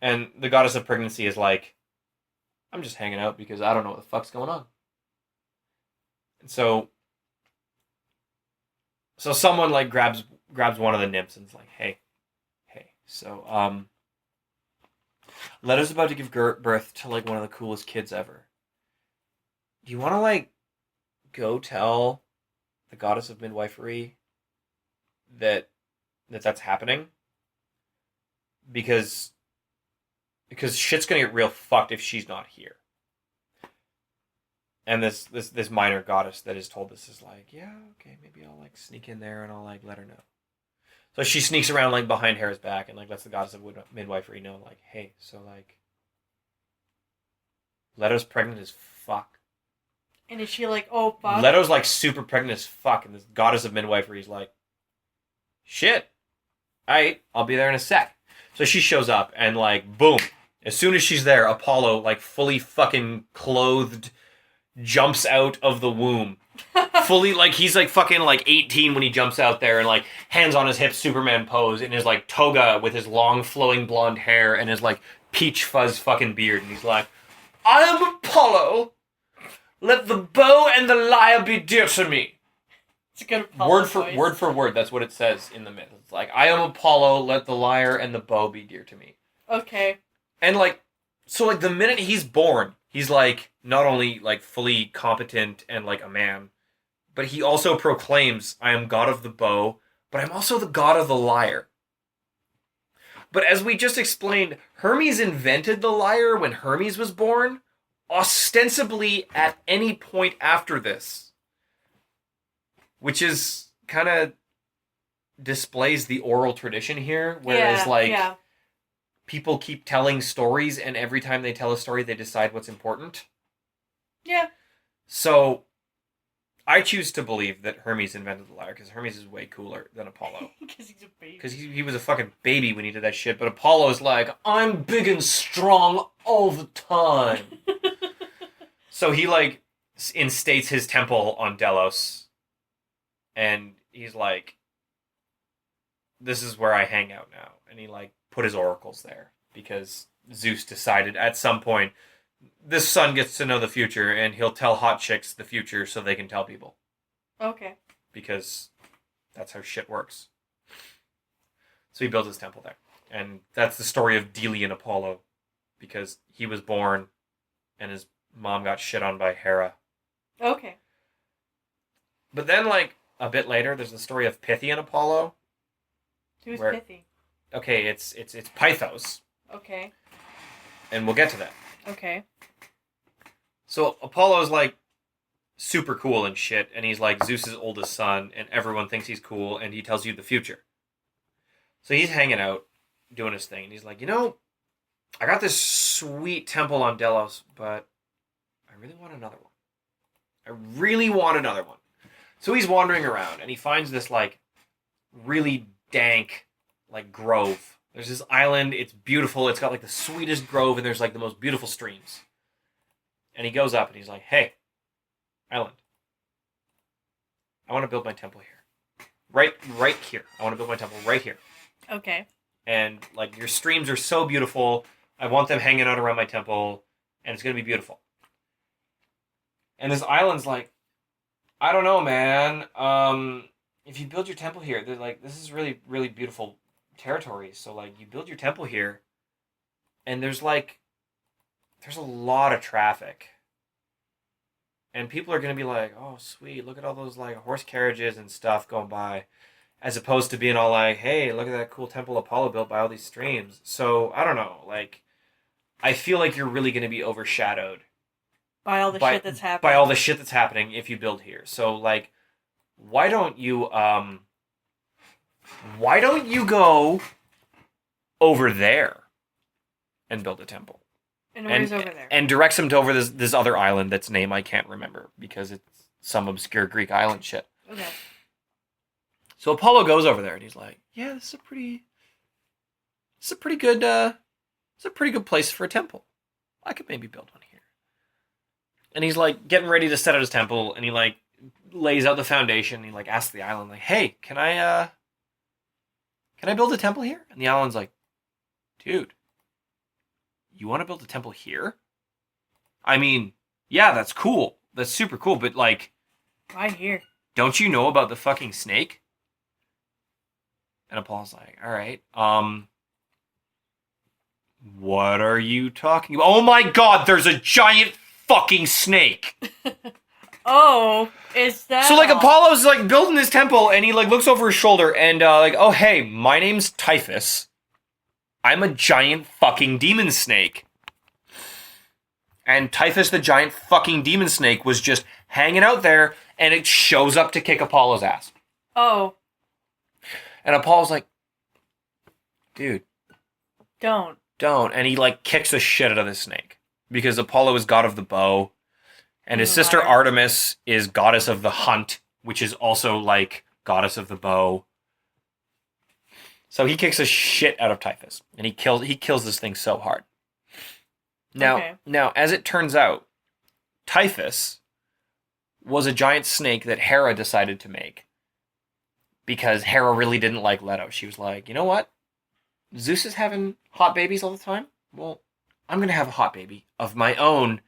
And the goddess of pregnancy is like, I'm just hanging out because I don't know what the fuck's going on. And so someone like grabs one of the nymphs and is like, hey, so Leto's about to give birth to like one of the coolest kids ever. Do you want to like go tell the goddess of midwifery that's happening? Because shit's gonna get real fucked if she's not here. And this minor goddess that is told this is like, yeah, okay, maybe I'll like sneak in there and I'll like let her know. So she sneaks around like behind Hera's back and like lets the goddess of midwifery know like, hey, so like Leto's pregnant as fuck. And is she like, oh fuck? Leto's like super pregnant as fuck, and this goddess of midwifery is like, shit. Alright, I'll be there in a sec. So she shows up and like, boom. As soon as she's there, Apollo, like fully fucking clothed, jumps out of the womb. fully, like, he's, like, fucking, like, 18 when he jumps out there and, like, hands on his hips, Superman pose in his, like, toga with his long, flowing blonde hair and his, like, peach fuzz fucking beard. And he's like, I am Apollo. Let the bow and the lyre be dear to me. It's a good Apollo Word for word, that's what it says in the myth. It's like, I am Apollo, let the lyre and the bow be dear to me. Okay. And, like, so, like, the minute he's born, he's, like, not only, like, fully competent and, like, a man, but he also proclaims, I am god of the bow, but I'm also the god of the lyre. But as we just explained, Hermes invented the lyre when Hermes was born, ostensibly at any point after this. Which is kind of displays the oral tradition here, whereas, people keep telling stories, and every time they tell a story, they decide what's important. Yeah. So, I choose to believe that Hermes invented the lyre, because Hermes is way cooler than Apollo. Because he's a baby. Because he was a fucking baby when he did that shit, but Apollo's like, I'm big and strong all the time. So he, like, instates his temple on Delos, and he's like, this is where I hang out now. And he, like, put his oracles there, because Zeus decided at some point, this son gets to know the future, and he'll tell hot chicks the future so they can tell people. Okay. Because that's how shit works. So he built his temple there. And that's the story of Dele and Apollo. Because he was born, and his mom got shit on by Hera. Okay. But then, like, a bit later, there's the story of Pythia and Apollo. Who's Pithy? Okay, it's Pythos. Okay. And we'll get to that. Okay. So Apollo's, like, super cool and shit, and he's, like, Zeus's oldest son, and everyone thinks he's cool, and he tells you the future. So he's hanging out, doing his thing, and he's like, you know, I got this sweet temple on Delos, but I really want another one. I really want another one. So he's wandering around, and he finds this, like, really dank, like, grove. There's this island, it's beautiful, it's got, like, the sweetest grove, and there's, like, the most beautiful streams. And he goes up, and he's like, hey, island, I want to build my temple here. Right here. I want to build my temple right here. Okay. And, like, your streams are so beautiful, I want them hanging out around my temple, and it's going to be beautiful. And this island's like, I don't know, man. If you build your temple here, they're like, this is really, really beautiful territory. So, like, you build your temple here, and there's a lot of traffic. And people are going to be like, oh, sweet, look at all those, like, horse carriages and stuff going by. As opposed to being all like, hey, look at that cool temple Apollo built by all these streams. So, I don't know, like, I feel like you're really going to be overshadowed by all the shit that's happening. By all the shit that's happening if you build here. So, like, why don't you go over there and build a temple? And where's over there? And directs him to over this other island that's name I can't remember because it's some obscure Greek island shit. Okay. So Apollo goes over there and he's like, yeah, this is a pretty good place for a temple. I could maybe build one here. And he's like getting ready to set out his temple, and he like lays out the foundation. And he like asks the island, like, hey, can I build a temple here? And the island's like, dude, you want to build a temple here? I mean, yeah, that's cool. That's super cool, but like, why here? Don't you know about the fucking snake? And Apollo's like, all right, what are you talking about? Oh my god, there's a giant fucking snake! Oh, is that... So, like, Apollo's, like, building his temple, and he, like, looks over his shoulder, and, like, oh, hey, my name's Typhus. I'm a giant fucking demon snake. And Typhus, the giant fucking demon snake, was just hanging out there, and it shows up to kick Apollo's ass. Oh. And Apollo's like, dude. Don't. And he, like, kicks the shit out of the snake. Because Apollo is god of the bow. And his sister Artemis is goddess of the hunt, which is also, like, goddess of the bow. So he kicks the shit out of Typhus. And he kills this thing so hard. Now, as it turns out, Typhus was a giant snake that Hera decided to make. Because Hera really didn't like Leto. She was like, you know what? Zeus is having hot babies all the time. Well, I'm going to have a hot baby of my own.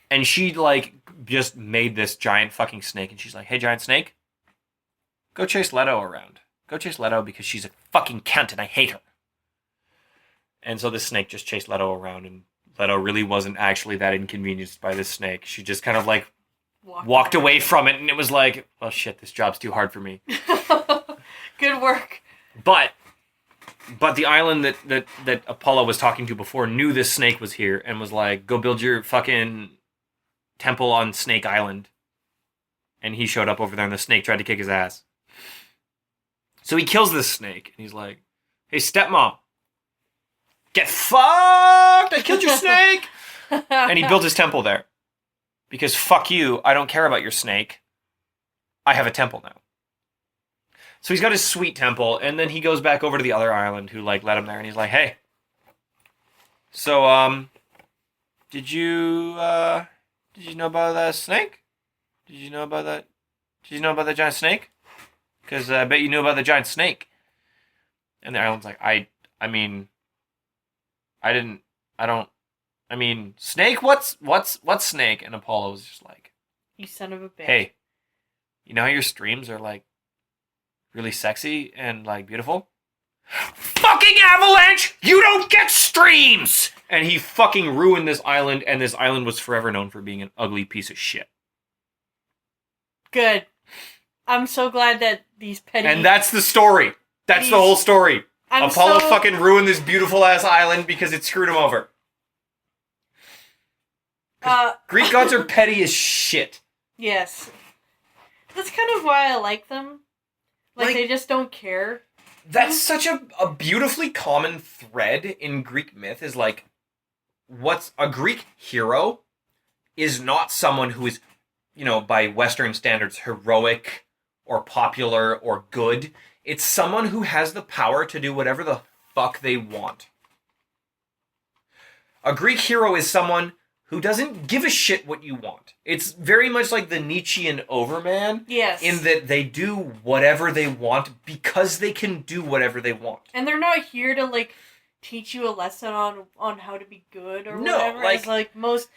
And she, like, just made this giant fucking snake. And she's like, hey, giant snake, go chase Leto around. Go chase Leto because she's a fucking cunt and I hate her. And so this snake just chased Leto around. And Leto really wasn't actually that inconvenienced by this snake. She just kind of, like, walked away from it. And it was like, well, shit, this job's too hard for me. Good work. But the island that Apollo was talking to before knew this snake was here and was like, go build your fucking temple on Snake Island. And he showed up over there and the snake tried to kick his ass. So he kills this snake and he's like, hey, stepmom, get fucked! I killed your snake! And he built his temple there. Because fuck you, I don't care about your snake. I have a temple now. So he's got his sweet temple, and then he goes back over to the other island who, like, let him there, and he's like, hey, so, did you know about that snake? Did you know about the giant snake? Because I bet you knew about the giant snake. And the island's like, I mean, snake? What's snake? And Apollo was just like, you son of a bitch. Hey, you know how your streams are, like, really sexy and, like, beautiful? Fucking Avalanche! You don't get streams! And he fucking ruined this island, and this island was forever known for being an ugly piece of shit. Good. I'm so glad that these petty... And that's the story. That's the whole story. Apollo fucking ruined this beautiful-ass island because it screwed him over. Greek gods are petty as shit. Yes. That's kind of why I like them. Like, they just don't care. That's such a beautifully common thread in Greek myth is, like, what's a Greek hero is not someone who is, you know, by Western standards, heroic or popular or good. It's someone who has the power to do whatever the fuck they want. A Greek hero is someone who doesn't give a shit what you want. It's very much like the Nietzschean Overman. Yes. In that they do whatever they want because they can do whatever they want. And they're not here to, like, teach you a lesson on how to be good or whatever. Like, as, like, most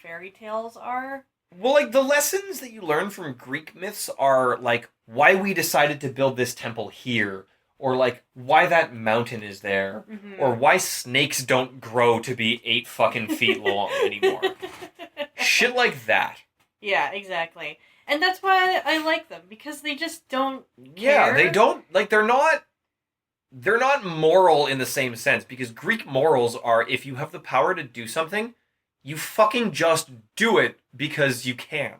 fairy tales are. Well, like, the lessons that you learn from Greek myths are, like, why we decided to build this temple here. Or, like, why that mountain is there. Mm-hmm. Or why snakes don't grow to be 8 fucking feet long anymore. Shit like that. Yeah, exactly. And that's why I like them. Because they just don't care. Yeah, they don't... Like, they're not moral in the same sense. Because Greek morals are, if you have the power to do something, you fucking just do it because you can.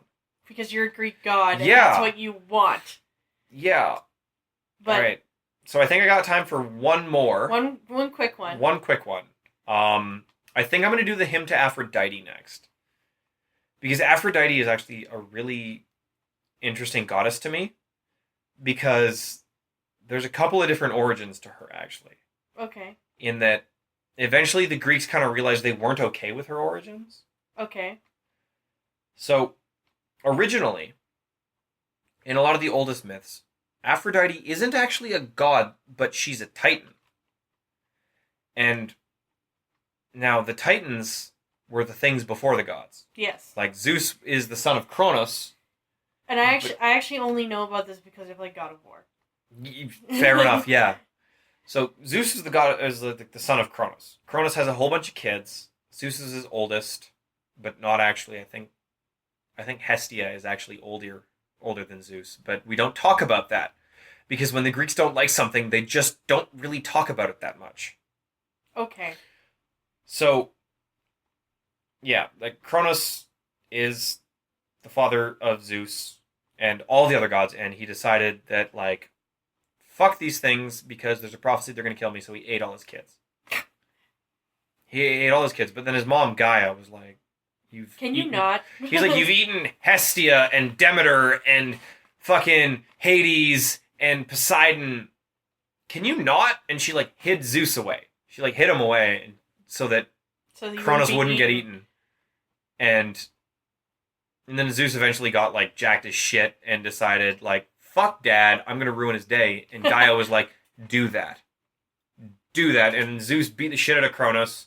Because you're a Greek god. And that's what you want. Yeah. But... All right. So I think I got time for one more. One quick one. One quick one. I think I'm going to do the hymn to Aphrodite next. Because Aphrodite is actually a really interesting goddess to me. Because there's a couple of different origins to her, actually. Okay. In that, eventually the Greeks kind of realized they weren't okay with her origins. Okay. So, originally, in a lot of the oldest myths, Aphrodite isn't actually a god, but she's a titan. And now the titans were the things before the gods. Yes. Like Zeus is the son of Kronos. And I actually only know about this because I played God of War. Fair enough, yeah. So Zeus is the son of Kronos. Kronos has a whole bunch of kids. Zeus is his oldest, but not actually. I think Hestia is actually older than Zeus, but we don't talk about that because when the Greeks don't like something, they just don't really talk about it that much. Okay. So, yeah, like Kronos is the father of Zeus and all the other gods, and he decided that, like, fuck these things because there's a prophecy they're going to kill me, so he ate all his kids. He ate all his kids, but then his mom, Gaia, was like, Can you not? He's like, you've eaten Hestia and Demeter and fucking Hades and Poseidon. Can you not? And she, like, hid Zeus away. She, like, hid him away so that Kronos wouldn't get eaten. And And then Zeus eventually got, like, jacked as shit and decided, like, fuck Dad, I'm going to ruin his day. And Gaia was like, do that. Do that. And Zeus beat the shit out of Kronos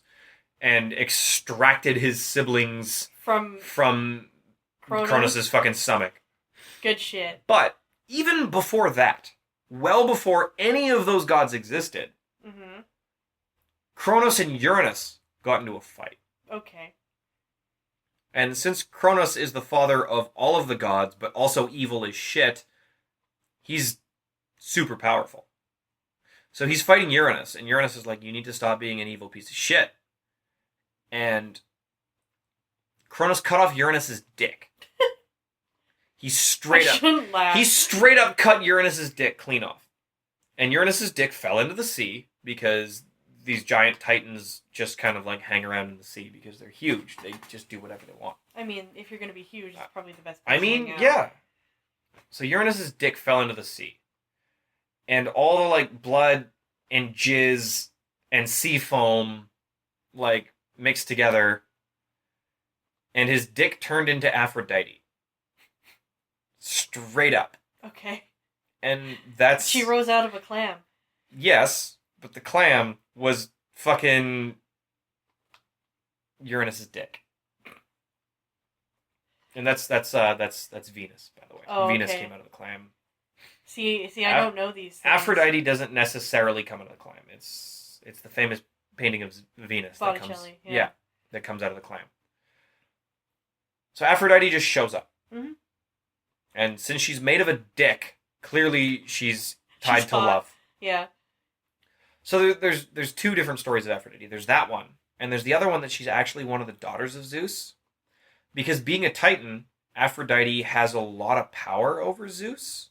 and extracted his siblings From Kronos. Kronos' fucking stomach. Good shit. But even before that, well before any of those gods existed, Mm-hmm. Kronos and Uranus got into a fight. Okay. And since Kronos is the father of all of the gods, but also evil as shit, he's super powerful. So he's fighting Uranus, and Uranus is like, you need to stop being an evil piece of shit. And Kronos cut off Uranus' dick. He straight up cut Uranus' dick clean off. And Uranus' dick fell into the sea because these giant titans just kind of like hang around in the sea because they're huge. They just do whatever they want. I mean, if you're going to be huge, it's probably the best. I mean, yeah. So Uranus' dick fell into the sea. And all the like blood and jizz and sea foam like mixed together. And his dick turned into Aphrodite. Straight up. Okay. And that's... She rose out of a clam. Yes, but the clam was fucking Uranus' dick. And that's Venus, by the way. Oh, Venus okay. came out of the clam. See, I don't know these things. Aphrodite doesn't necessarily come out of the clam. It's the famous painting of Venus Botticelli, that comes out of the clam. So Aphrodite just shows up. Mm-hmm. And since she's made of a dick, clearly she's tied to love. Yeah. So there's two different stories of Aphrodite. There's that one, and there's the other one that she's actually one of the daughters of Zeus. Because being a Titan, Aphrodite has a lot of power over Zeus,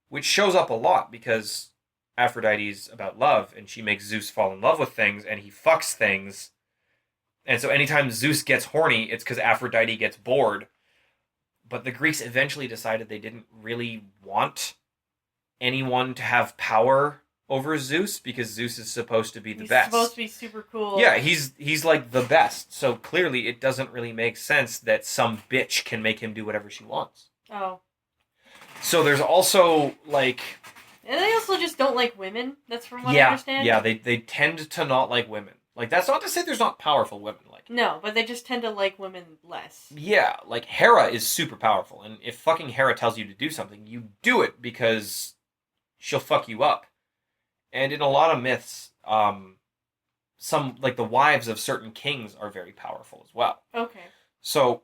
which shows up a lot because Aphrodite's about love, and she makes Zeus fall in love with things, and he fucks things. And so anytime Zeus gets horny, it's because Aphrodite gets bored. But the Greeks eventually decided they didn't really want anyone to have power over Zeus because Zeus is supposed to be the best. He's supposed to be super cool. Yeah, he's like the best. So clearly it doesn't really make sense that some bitch can make him do whatever she wants. Oh. So there's also like... And they also just don't like women. That's from what I understand. Yeah, they tend to not like women. Like, that's not to say there's not powerful women. Like, no, but they just tend to like women less. Yeah, like Hera is super powerful, and if fucking Hera tells you to do something, you do it because she'll fuck you up. And in a lot of myths, some, like, the wives of certain kings are very powerful as well. Okay. So,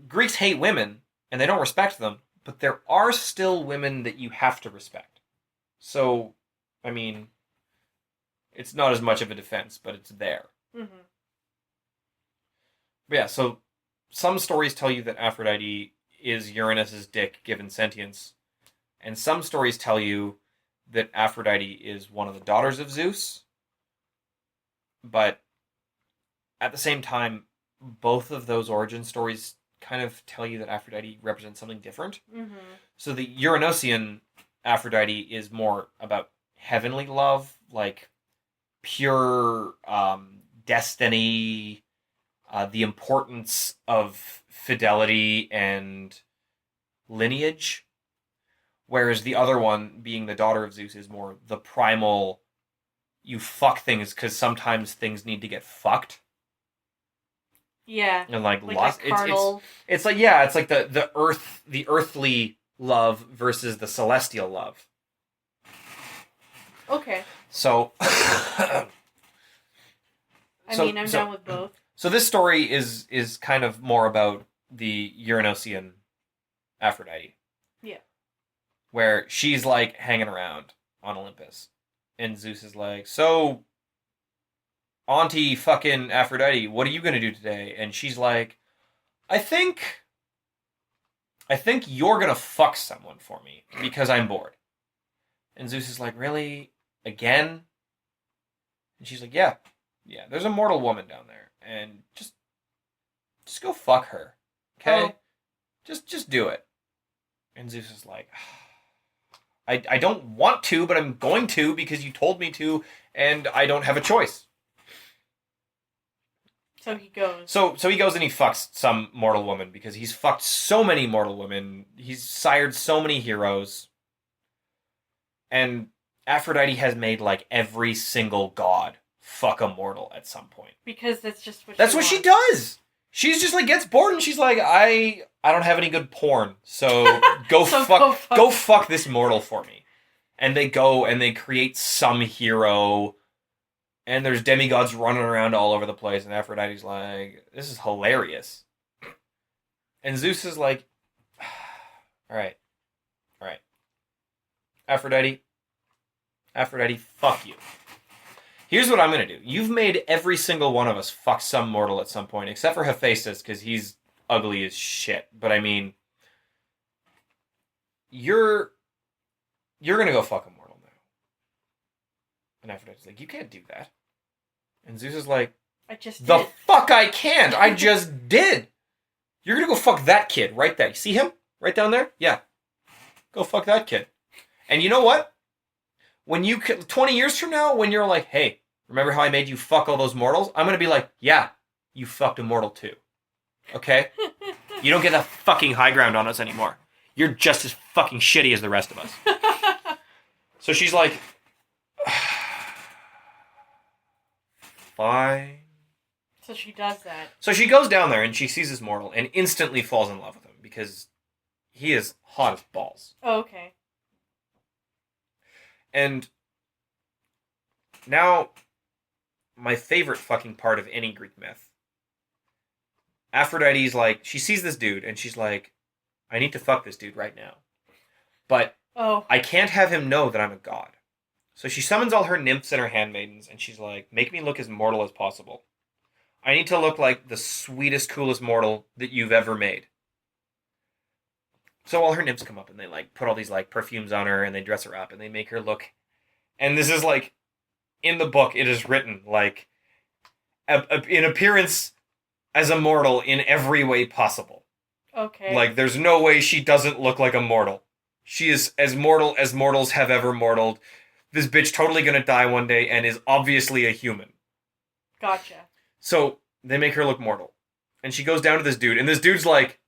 Greeks hate women, and they don't respect them, but there are still women that you have to respect. So, I mean, it's not as much of a defense, but it's there. Mm-hmm. But yeah, so some stories tell you that Aphrodite is Uranus's dick given sentience, and some stories tell you that Aphrodite is one of the daughters of Zeus. But at the same time, both of those origin stories kind of tell you that Aphrodite represents something different. Mm-hmm. So the Uranosian Aphrodite is more about heavenly love, like pure destiny, the importance of fidelity and lineage. Whereas the other one, being the daughter of Zeus, is more the primal, you fuck things because sometimes things need to get fucked. Yeah. And like lust. It's like, yeah, it's like the earthly love versus the celestial love. Okay. So I mean, I'm down with both. So this story is kind of more about the Uranosian Aphrodite. Yeah. Where she's like hanging around on Olympus. And Zeus is like, so, Auntie fucking Aphrodite, what are you gonna do today? And she's like, I think you're gonna fuck someone for me because I'm bored. And Zeus is like, really? Again? And she's like, yeah, there's a mortal woman down there. And just go fuck her. Okay? Oh. Just do it. And Zeus is like, I don't want to, but I'm going to because you told me to, and I don't have a choice. So he goes. So he goes and he fucks some mortal woman because he's fucked so many mortal women. He's sired so many heroes. And Aphrodite has made like every single god fuck a mortal at some point. Because that's just what That's what she does. She's just like gets bored and she's like, I don't have any good porn, so go fuck this mortal for me. And they go and they create some hero. And there's demigods running around all over the place, and Aphrodite's like, this is hilarious. And Zeus is like, all right. Aphrodite, fuck you. Here's what I'm going to do. You've made every single one of us fuck some mortal at some point, except for Hephaestus, because he's ugly as shit. But I mean, you're going to go fuck a mortal now. And Aphrodite's like, you can't do that. And Zeus is like, I just did. The fuck I can't. I just did. You're going to go fuck that kid right there. You see him? Right down there? Yeah. Go fuck that kid. And you know what? When 20 years from now, when you're like, hey, remember how I made you fuck all those mortals? I'm going to be like, yeah, you fucked a mortal too. Okay? You don't get the fucking high ground on us anymore. You're just as fucking shitty as the rest of us. So she's like, fine. So she does that. So she goes down there and she sees this mortal and instantly falls in love with him because he is hot as balls. Oh, okay. And now, my favorite fucking part of any Greek myth. Aphrodite's like, she sees this dude and she's like, I need to fuck this dude right now. But I can't have him know that I'm a god. So she summons all her nymphs and her handmaidens, and she's like, make me look as mortal as possible. I need to look like the sweetest, coolest mortal that you've ever made. So all her nymphs come up, and they like put all these like perfumes on her, and they dress her up, and they make her look... And this is like, in the book, it is written, like, in appearance as a mortal in every way possible. Okay. Like, there's no way she doesn't look like a mortal. She is as mortal as mortals have ever mortaled. This bitch totally gonna die one day and is obviously a human. Gotcha. So, they make her look mortal. And she goes down to this dude, and this dude's like...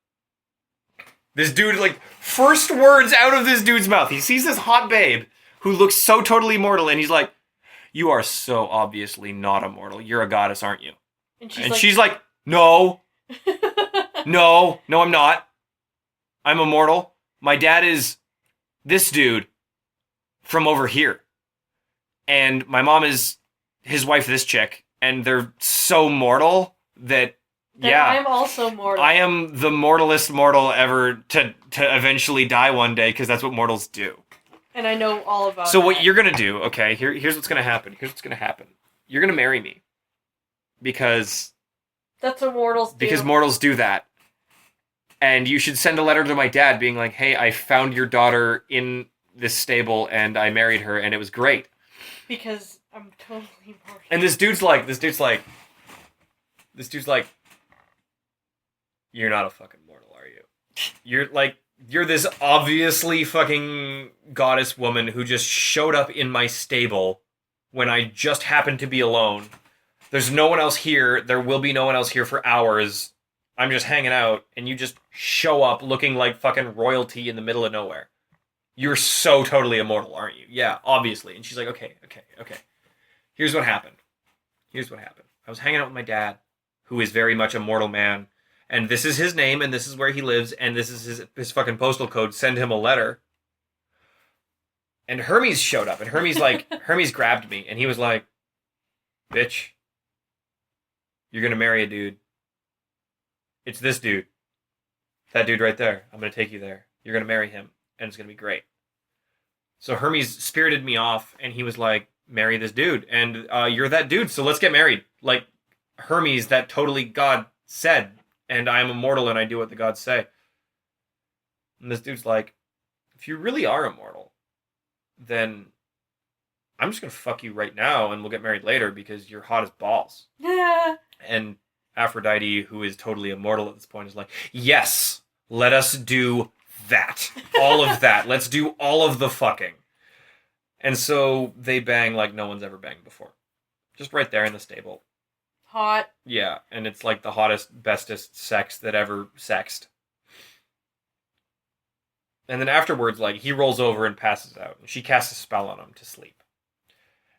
first words out of this dude's mouth. He sees this hot babe who looks so totally mortal, and he's like, you are so obviously not a mortal. You're a goddess, aren't you? And she's like, no. No, I'm not. I'm immortal. My dad is this dude from over here. And my mom is his wife, this chick. And they're so mortal that I'm also mortal. I am the mortalest mortal ever to eventually die one day, because that's what mortals do. And I know all about So what you're going to do, okay, here's what's going to happen. You're going to marry me. Because... That's what mortals do. Because mortals do that. And you should send a letter to my dad being like, hey, I found your daughter in this stable and I married her and it was great. Because I'm totally mortal. And this dude's like, you're not a fucking mortal, are you? You're this obviously fucking goddess woman who just showed up in my stable when I just happened to be alone. There's no one else here. There will be no one else here for hours. I'm just hanging out, and you just show up looking like fucking royalty in the middle of nowhere. You're so totally immortal, aren't you? Yeah, obviously. And she's like, okay. Here's what happened. I was hanging out with my dad, who is very much a mortal man, and this is his name, and this is where he lives, and this is his fucking postal code. Send him a letter. And Hermes showed up, and Hermes grabbed me, and he was like, bitch, you're gonna marry a dude. It's this dude. That dude right there. I'm gonna take you there. You're gonna marry him, and it's gonna be great. So Hermes spirited me off, and he was like, marry this dude, and you're that dude, so let's get married. Like Hermes, that totally God said, and I am immortal, and I do what the gods say. And this dude's like, if you really are immortal, then I'm just gonna fuck you right now, and we'll get married later, because you're hot as balls. Yeah. And Aphrodite, who is totally immortal at this point, is like, yes, let us do that. All of that. Let's do all of the fucking. And so they bang like no one's ever banged before. Just right there in the stable. Hot. Yeah, and it's like the hottest, bestest sex that ever sexed. And then afterwards, like, he rolls over and passes out. And she casts a spell on him to sleep.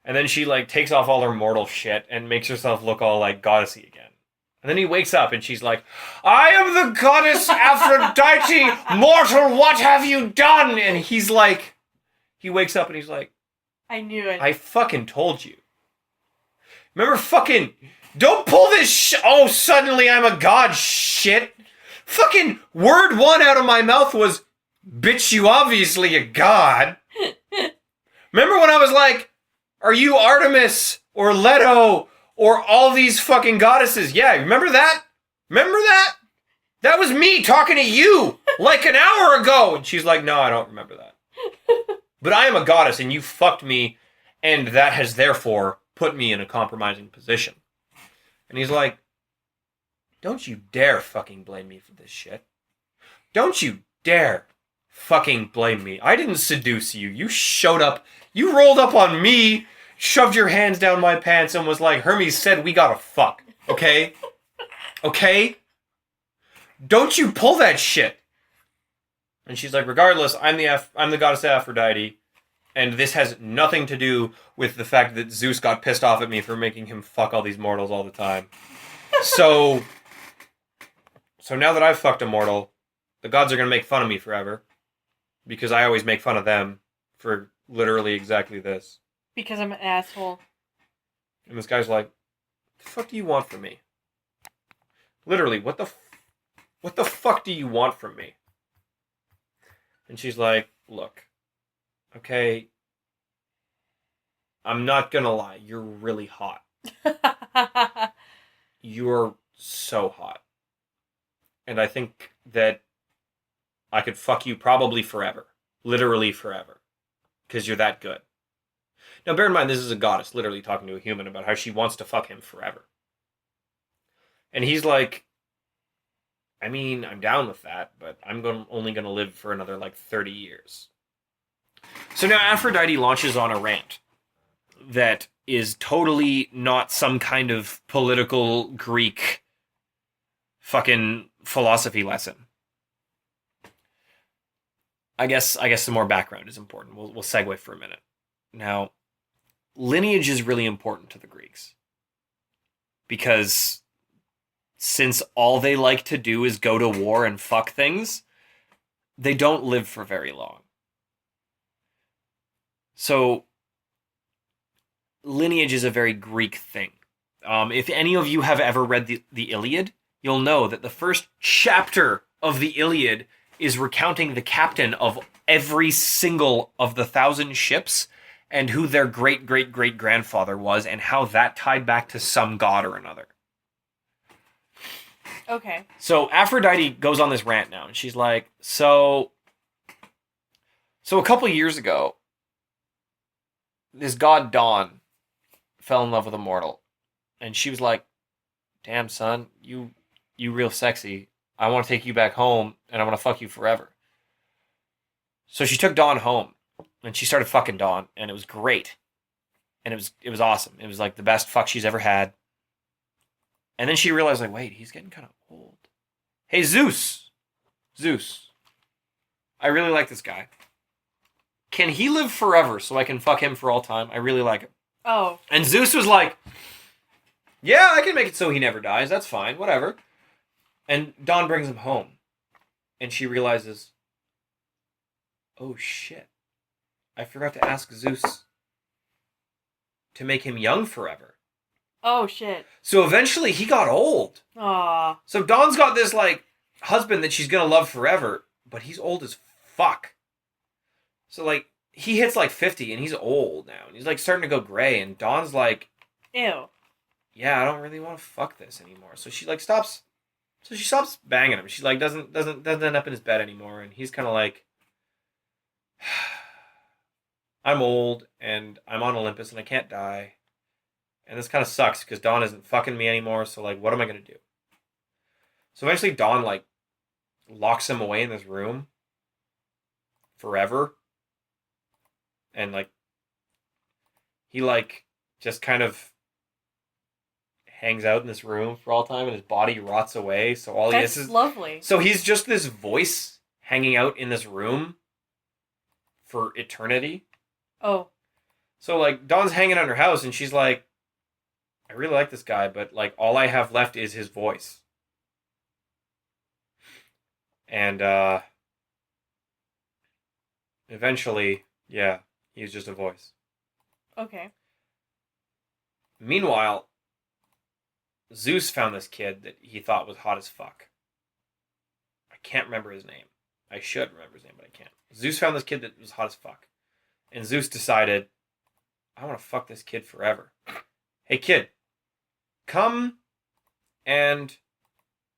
And then she, like, takes off all her mortal shit and makes herself look all, like, goddessy again. And then he wakes up and she's like, I am the goddess Aphrodite! Mortal, what have you done? And he's like, he wakes up and he's like, I knew it. I fucking told you. Remember fucking, don't pull this oh, suddenly I'm a god shit. Fucking word one out of my mouth was, bitch, you obviously a god. Remember when I was like, are you Artemis or Leto or all these fucking goddesses? Yeah, remember that? Remember that? That was me talking to you like an hour ago. And she's like, no, I don't remember that. But I am a goddess and you fucked me, and that has therefore put me in a compromising position. And he's like, don't you dare fucking blame me for this shit. Don't you dare fucking blame me. I didn't seduce you. You showed up, you rolled up on me, shoved your hands down my pants and was like, Hermes said we gotta fuck. Okay? Okay? Don't you pull that shit. And she's like, regardless, I'm the goddess Aphrodite, and this has nothing to do with the fact that Zeus got pissed off at me for making him fuck all these mortals all the time. So now that I've fucked a mortal, the gods are going to make fun of me forever. Because I always make fun of them for literally exactly this. Because I'm an asshole. And this guy's like, what the fuck do you want from me? Literally, what the fuck do you want from me? And she's like, look, okay, I'm not gonna lie, you're really hot. You're so hot. And I think that I could fuck you probably forever. Literally forever. Because you're that good. Now bear in mind, this is a goddess literally talking to a human about how she wants to fuck him forever. And he's like, I mean, I'm down with that, but I'm only going to live for another, like, 30 years. So now Aphrodite launches on a rant that is totally not some kind of political Greek fucking philosophy lesson. I guess some more background is important. We'll segue for a minute. Now, lineage is really important to the Greeks. Because since all they like to do is go to war and fuck things, they don't live for very long. So, lineage is a very Greek thing. If any of you have ever read the Iliad, you'll know that the first chapter of the Iliad is recounting the captain of every single of the 1,000 ships and who their great-great-great-grandfather was and how that tied back to some god or another. Okay. So Aphrodite goes on this rant now, and she's like, so a couple years ago, this god Dawn fell in love with a mortal. And she was like, damn, son, you real sexy. I want to take you back home, and I want to fuck you forever. So she took Dawn home, and she started fucking Dawn, and it was great. And it was awesome. It was like the best fuck she's ever had. And then she realized, like, wait, he's getting kind of old. Hey, Zeus. I really like this guy. Can he live forever so I can fuck him for all time? I really like him. Oh. And Zeus was like, yeah, I can make it so he never dies. That's fine. Whatever. And Dawn brings him home. And she realizes, oh, shit. I forgot to ask Zeus to make him young forever. Oh, shit. So eventually he got old. Aww. So Dawn's got this, like, husband that she's gonna love forever, but he's old as fuck. So, like, he hits, like, 50, and he's old now. And he's, like, starting to go gray, and Dawn's like, ew. Yeah, I don't really want to fuck this anymore. So she, like, stops... So she stops banging him. She, like, doesn't end up in his bed anymore, and he's kind of like... I'm old, and I'm on Olympus, and I can't die. And this kind of sucks, because Dawn isn't fucking me anymore, so, like, what am I going to do? So eventually Dawn, like, locks him away in this room forever. And, like, he, like, just kind of hangs out in this room for all time and his body rots away. So all he is That's lovely. So he's just this voice hanging out in this room for eternity. Oh. So like Dawn's hanging out in her house and she's like, I really like this guy, but like all I have left is his voice. And eventually, yeah, he's just a voice. Okay. Meanwhile, Zeus found this kid that he thought was hot as fuck. I can't remember his name. I should remember his name, but I can't. Zeus found this kid that was hot as fuck. And Zeus decided, I want to fuck this kid forever. Hey kid, come and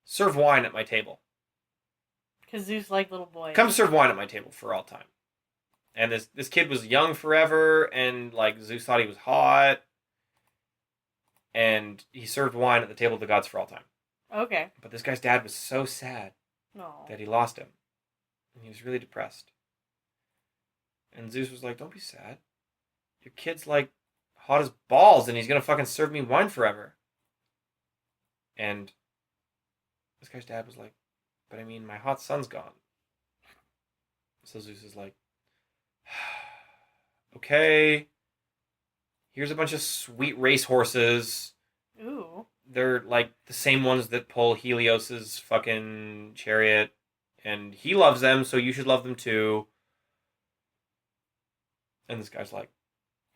serve wine at my table. Because Zeus liked little boys. Come serve wine at my table for all time. And this kid was young forever, and like Zeus thought he was hot. And he served wine at the table of the gods for all time. Okay. But this guy's dad was so sad that he lost him. And he was really depressed. And Zeus was like, don't be sad. Your kid's like hot as balls and he's going to fucking serve me wine forever. And this guy's dad was like, but I mean, my hot son's gone. So Zeus is like, okay. Here's a bunch of sweet racehorses. Ooh. They're like the same ones that pull Helios's fucking chariot. And he loves them, so you should love them too. And this guy's like,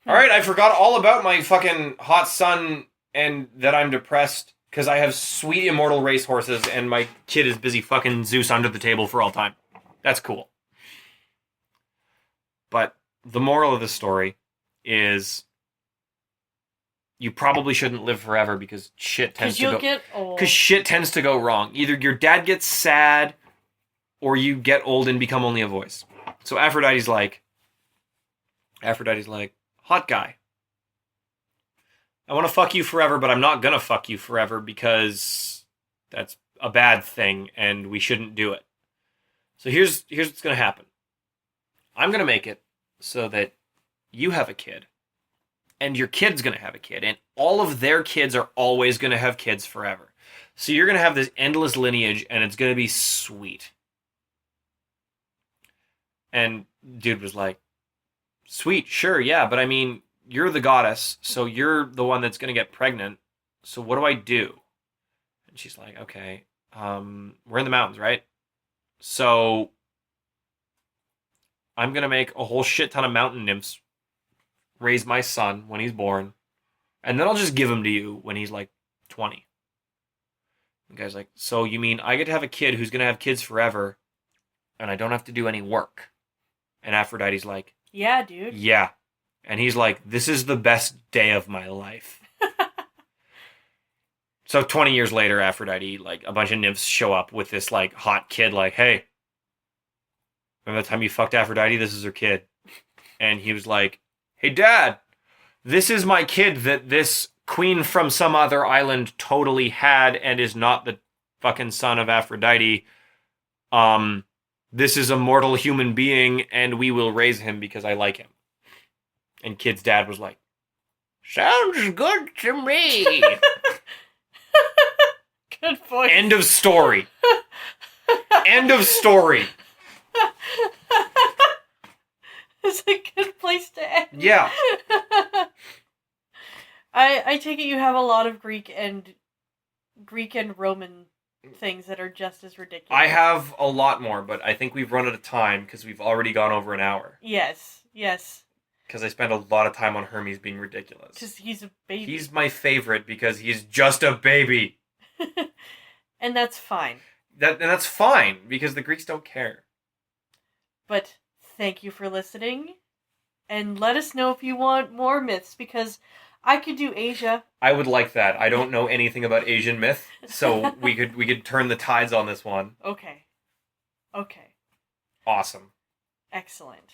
alright, I forgot all about my fucking hot son and that I'm depressed because I have sweet immortal racehorses and my kid is busy fucking Zeus under the table for all time. That's cool. But the moral of the story is you probably shouldn't live forever because shit tends to go... Because you'll get old. Because shit tends to go wrong. Either your dad gets sad or you get old and become only a voice. So Aphrodite's like, hot guy. I want to fuck you forever, but I'm not going to fuck you forever because that's a bad thing and we shouldn't do it. So here's what's going to happen. I'm going to make it so that you have a kid and your kid's going to have a kid and all of their kids are always going to have kids forever. So you're going to have this endless lineage and it's going to be sweet. And dude was like, sweet, sure, yeah, but I mean, you're the goddess, so you're the one that's going to get pregnant, so what do I do? And she's like, okay, we're in the mountains, right? So I'm going to make a whole shit ton of mountain nymphs raise my son when he's born, and then I'll just give him to you when he's like 20. The guy's like, so you mean I get to have a kid who's going to have kids forever, and I don't have to do any work? And Aphrodite's like, yeah, dude. yeah. And he's like, this is the best day of my life. So 20 years later, Aphrodite, like, a bunch of nymphs show up with this, like, hot kid, like, hey, remember the time you fucked Aphrodite? This is her kid. And he was like, hey, Dad, this is my kid that this queen from some other island totally had and is not the fucking son of Aphrodite. This is a mortal human being, and we will raise him because I like him. And kid's dad was like, sounds good to me. Good voice. End of story. End of story. It's a good place to end. Yeah. I take it you have a lot of Greek and Roman things that are just as ridiculous. I have a lot more, but I think we've run out of time because we've already gone over an hour. Yes. Because I spent a lot of time on Hermes being ridiculous. Because he's a baby. He's my favorite because he's just a baby. And that's fine. That's fine because the Greeks don't care. But thank you for listening. And let us know if you want more myths because I could do Asia. I would like that. I don't know anything about Asian myth, so we could turn the tides on this one. Okay. Awesome. Excellent.